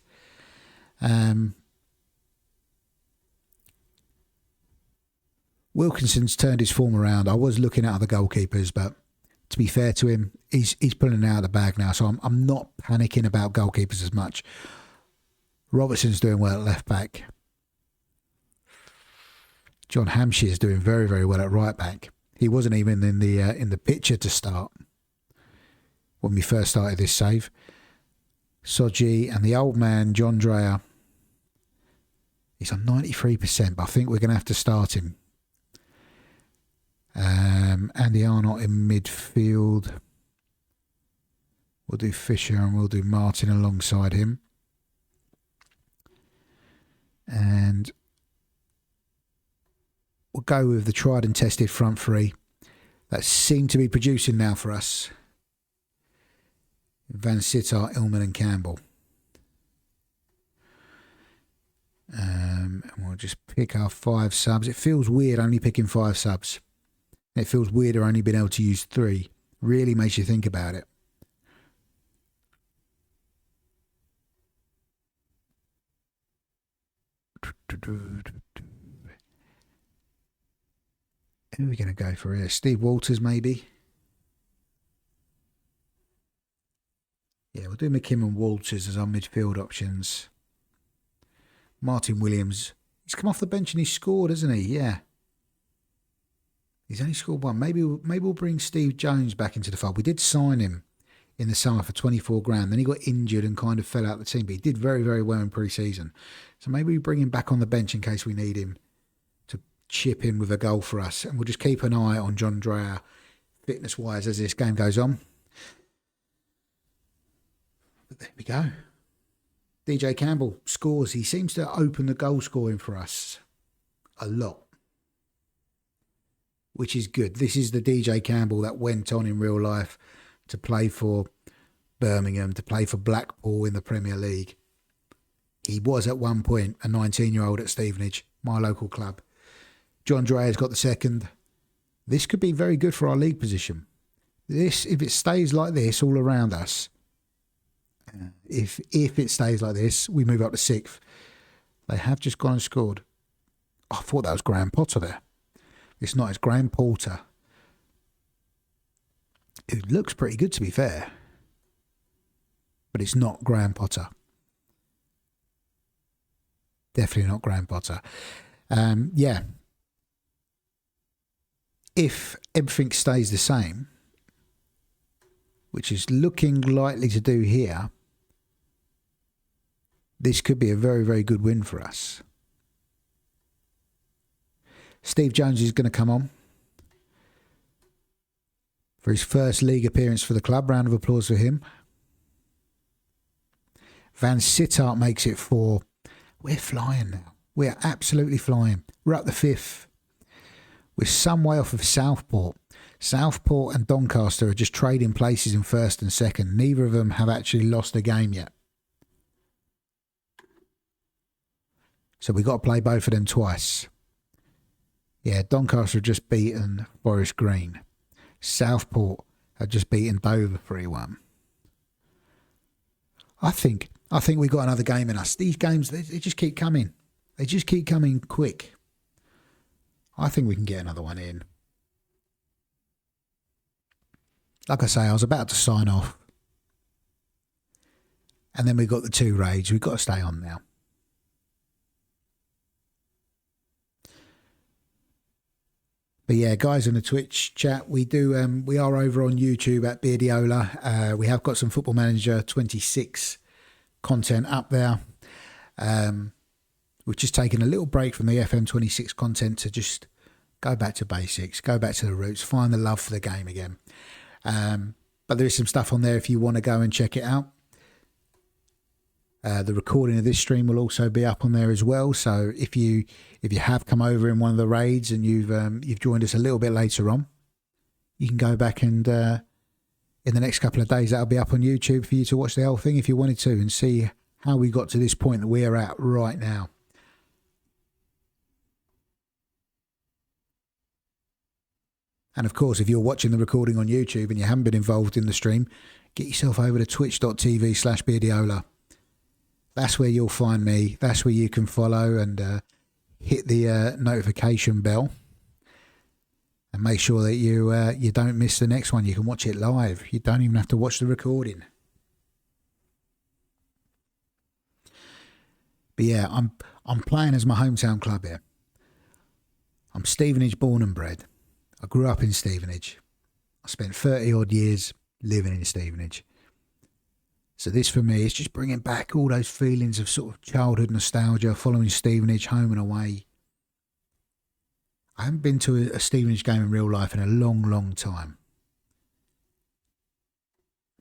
Wilkinson's turned his form around. I was looking at other goalkeepers, but to be fair to him, he's pulling it out of the bag now. So I'm not panicking about goalkeepers as much. Robertson's doing well at left back. John Hampshire's doing very, very well at right back. He wasn't even in the picture to start when we first started this save. Soji and the old man, John Dreyer, he's on 93%, but I think we're going to have to start him. Andy Arnott in midfield. We'll do Fisher and we'll do Martin alongside him. And we'll go with the tried and tested front three that seem to be producing now for us. Van Sittart, Illman and Campbell. And we'll just pick our 5 subs. It feels weird only picking 5 subs. It feels weirder only being able to use 3. Really makes you think about it. Who are we going to go for here? Steve Walters, maybe? Yeah, we'll do McKim and Walters as our midfield options. Martin Williams. He's come off the bench and he's scored, hasn't he? Yeah. He's only scored 1. Maybe we'll bring Steve Jones back into the fold. We did sign him in the summer for 24 grand. Then he got injured and kind of fell out of the team. But he did very, very well in pre-season. So maybe we bring him back on the bench in case we need him to chip in with a goal for us. And we'll just keep an eye on John Dreyer fitness-wise as this game goes on. But there we go. DJ Campbell scores. He seems to open the goal scoring for us a lot, which is good. This is the DJ Campbell that went on in real life to play for Birmingham, to play for Blackpool in the Premier League. He was at one point a 19-year-old at Stevenage, my local club. John Dreyer's got the second. This could be very good for our league position. This, if it stays like this all around us, if it stays like this, we move up to 6th. They have just gone and scored. I thought that was Graham Potter there. It's not, it's Graham Porter. It looks pretty good, to be fair. But it's not Graham Potter. Definitely not Graham Potter. Yeah. If everything stays the same, which is looking likely to do here, this could be a very, very good win for us. Steve Jones is going to come on for his first league appearance for the club. Round of applause for him. Van Sittart makes it 4. We're flying now. We're absolutely flying. We're up the 5th. We're some way off of Southport. Southport and Doncaster are just trading places in 1st and 2nd. Neither of them have actually lost a game yet. So we've got to play both of them twice. Yeah, Doncaster have just beaten Forest Green. Southport have just beaten Dover 3-1. I think we've got another game in us. These games, they just keep coming. They just keep coming quick. I think we can get another one in. Like I say, I was about to sign off. And then we got the 2 raids. We've got to stay on now. But yeah, guys in the Twitch chat, we are over on YouTube at Beardiola. We have got some Football Manager 26 content up there. We've just taken a little break from the FM26 content to just go back to basics, go back to the roots, find the love for the game again. But there is some stuff on there if you want to go and check it out. The recording of this stream will also be up on there as well. So if you have come over in one of the raids and you've joined us a little bit later on, you can go back and in the next couple of days that'll be up on YouTube for you to watch the whole thing if you wanted to and see how we got to this point that we're at right now. And of course, if you're watching the recording on YouTube and you haven't been involved in the stream, get yourself over to twitch.tv/Beardiola. That's where you'll find me. That's where you can follow and hit the notification bell. And make sure that you don't miss the next one. You can watch it live. You don't even have to watch the recording. But yeah, I'm playing as my hometown club here. I'm Stevenage born and bred. I grew up in Stevenage. I spent 30 odd years living in Stevenage. So this for me is just bringing back all those feelings of sort of childhood nostalgia, following Stevenage home and away. I haven't been to a Stevenage game in real life in a long, long time.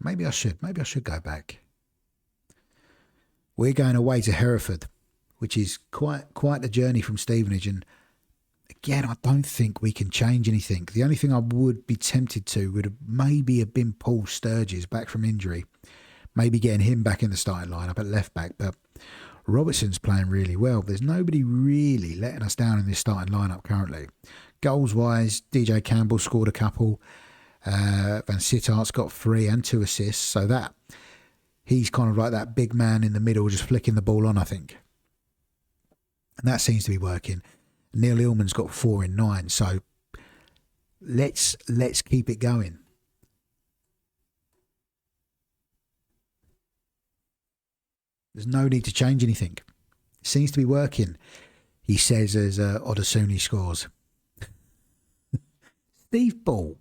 Maybe I should go back. We're going away to Hereford, which is quite a journey from Stevenage. And again, I don't think we can change anything. The only thing I would be tempted to would have maybe have been Paul Sturgis back from injury. Maybe getting him back in the starting lineup at left back, but Robertson's playing really well. There's nobody really letting us down in this starting lineup currently. Goals-wise, DJ Campbell scored a couple. Van Sittart's got 3 and 2 assists, so that he's kind of like that big man in the middle, just flicking the ball on, I think. And that seems to be working. Neil Illman's got 4 in 9, so let's keep it going. There's no need to change anything. It seems to be working, he says as Odesuni scores. Steve Ball.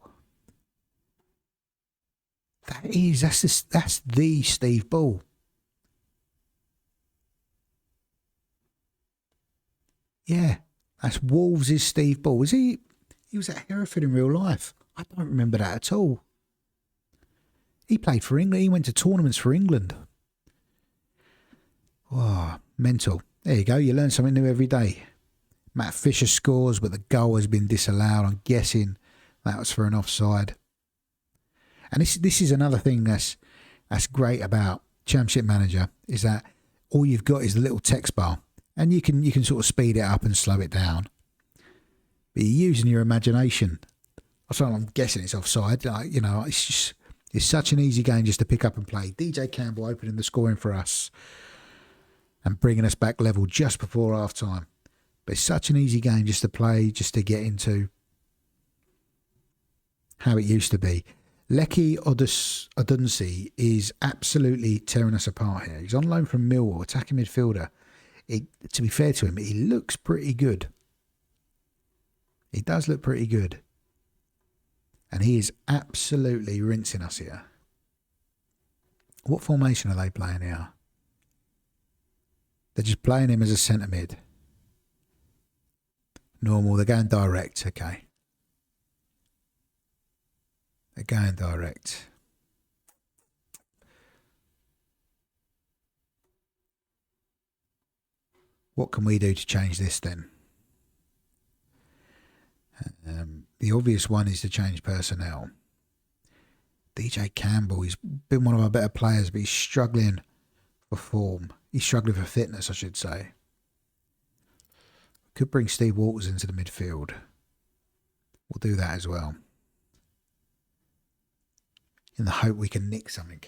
That's the Steve Ball. Yeah, that's Wolves' Steve Ball. He was at Hereford in real life. I don't remember that at all. He played for England. He went to tournaments for England. Oh, mental. There you go. You learn something new every day. Matt Fisher scores, but the goal has been disallowed. I'm guessing that was for an offside. And this is another thing that's great about Championship Manager, is that all you've got is the little text bar, and you can sort of speed it up and slow it down. But you're using your imagination. So I'm guessing it's offside. It's such an easy game just to pick up and play. DJ Campbell opening the scoring for us and bringing us back level just before half time. But it's such an easy game just to play, just to get into how it used to be. Leki Odunsi is absolutely tearing us apart here. He's on loan from Millwall, attacking midfielder. To be fair to him, he looks pretty good. He does look pretty good. And he is absolutely rinsing us here. What formation are they playing here? They're just playing him as a centre mid. Normal, they're going direct, okay. They're going direct. What can we do to change this then? The obvious one is to change personnel. DJ Campbell, he's been one of our better players, but he's struggling for form. He's struggling for fitness, I should say. Could bring Steve Walters into the midfield. We'll do that as well, in the hope we can nick something.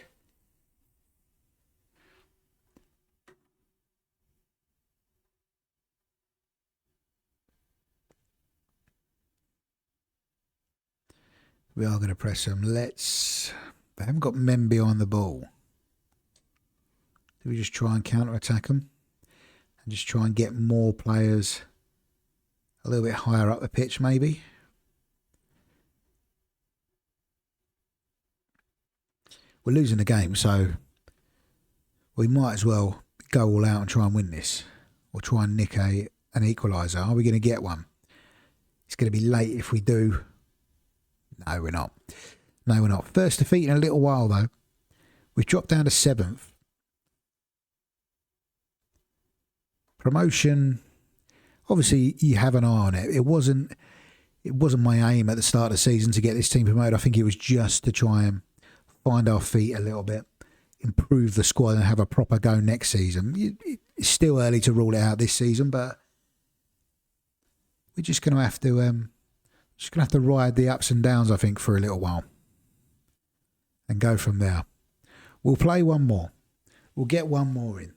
We are going to press them. They haven't got men behind the ball. Do we just try and counter-attack them? And just try and get more players a little bit higher up the pitch, maybe? We're losing the game, so we might as well go all out and try and win this. Or try and nick an equaliser. Are we going to get one? It's going to be late if we do. No, we're not. No, we're not. First defeat in a little while, though. We've dropped down to 7th. Promotion. Obviously, you have an eye on it. It wasn't my aim at the start of the season to get this team promoted. I think it was just to try and find our feet a little bit, improve the squad, and have a proper go next season. It's still early to rule it out this season, but we're just going to have to ride the ups and downs, I think, for a little while, and go from there. We'll play one more. We'll get one more in.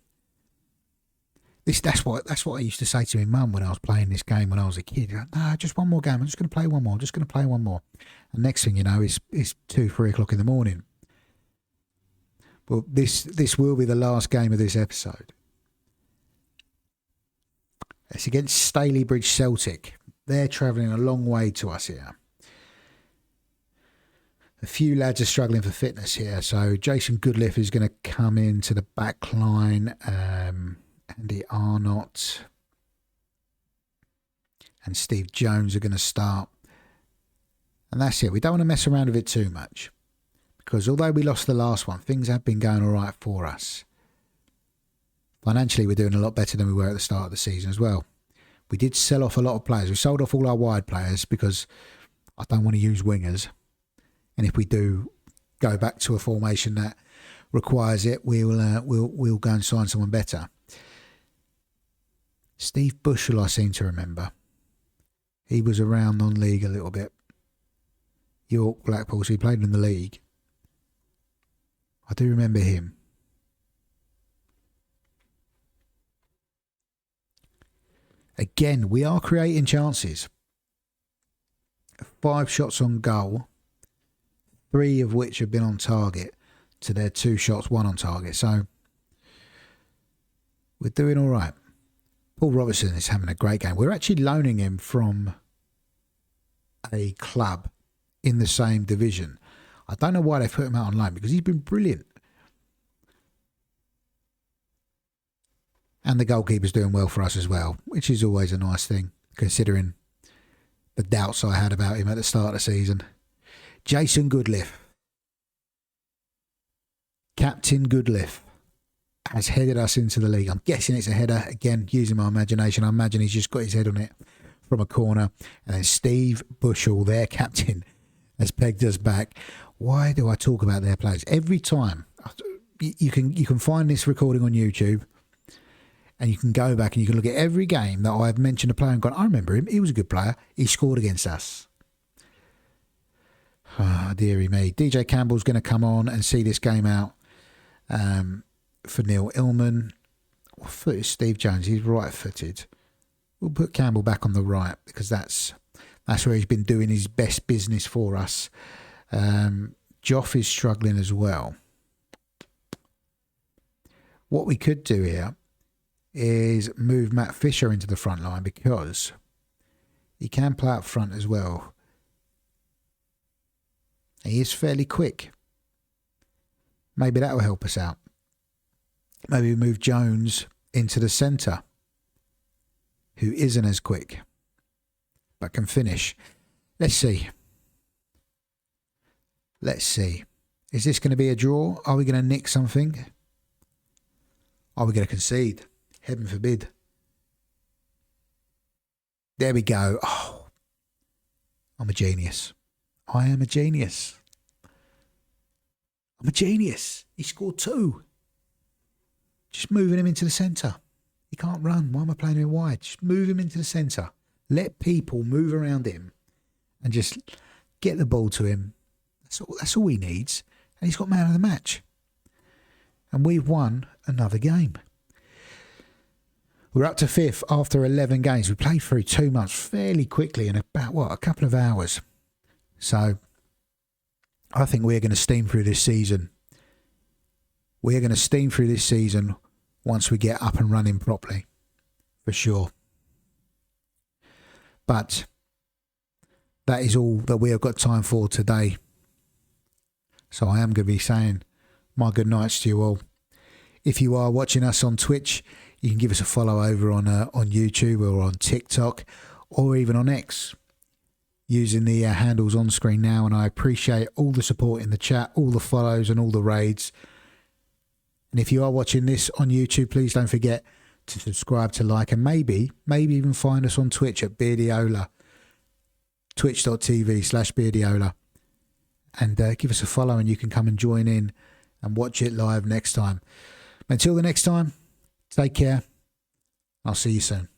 That's what I used to say to my mum when I was playing this game when I was a kid. Nah, just one more game. I'm just going to play one more. I'm just going to play one more. And next thing you know, it's 2-3 o'clock in the morning. Well, this will be the last game of this episode. It's against Stalybridge Celtic. They're travelling a long way to us here. A few lads are struggling for fitness here. So Jason Goodliff is going to come into the back line. Andy Arnott and Steve Jones are going to start. And that's it. We don't want to mess around with it too much, because although we lost the last one, things have been going all right for us. Financially, we're doing a lot better than we were at the start of the season as well. We did sell off a lot of players. We sold off all our wide players because I don't want to use wingers. And if we do go back to a formation that requires it, we'll go and sign someone better. Steve Bushell, I seem to remember. He was around non-league a little bit. York, Blackpool, so he played in the league. I do remember him. Again, we are creating chances. 5 shots on goal, 3 of which have been on target to their 2 shots, 1 on target. So we're doing all right. Paul Robertson is having a great game. We're actually loaning him from a club in the same division. I don't know why they put him out on loan, because he's been brilliant. And the goalkeeper's doing well for us as well, which is always a nice thing, considering the doubts I had about him at the start of the season. Jason Goodliff. Captain Goodliff has headed us into the league. I'm guessing it's a header. Again, using my imagination, I imagine he's just got his head on it from a corner. And then Steve Bushell, their captain, has pegged us back. Why do I talk about their players? Every time. You can find this recording on YouTube. And you can go back and you can look at every game that I've mentioned a player and gone, I remember him. He was a good player. He scored against us. Oh, dearie me. DJ Campbell's going to come on and see this game out for Neil Illman. What foot is Steve Jones? He's right-footed. We'll put Campbell back on the right, because that's where he's been doing his best business for us. Joff is struggling as well. What we could do here is move Matt Fisher into the front line, because he can play up front as well. He is fairly quick. Maybe that will help us out. Maybe we move Jones into the centre, who isn't as quick, but can finish. Let's see. Let's see. Is this going to be a draw? Are we going to nick something? Are we going to concede? Heaven forbid. There we go. Oh, I'm a genius. I am a genius. I'm a genius. He scored 2. Just moving him into the centre. He can't run. Why am I playing him wide? Just move him into the centre. Let people move around him and just get the ball to him. That's all he needs. And he's got man of the match. And we've won another game. We're up to 5th after 11 games. We played through 2 months fairly quickly in about, a couple of hours. So I think we're going to steam through this season. We're going to steam through this season once we get up and running properly, for sure. But that is all that we have got time for today. So I am going to be saying my good nights to you all. If you are watching us on Twitch, you can give us a follow over on YouTube or on TikTok or even on X using the handles on screen now. And I appreciate all the support in the chat, all the follows and all the raids. And if you are watching this on YouTube, please don't forget to subscribe, to like, and maybe even find us on Twitch at Beardiola, twitch.tv/Beardiola. And give us a follow and you can come and join in and watch it live next time. Until the next time, take care. I'll see you soon.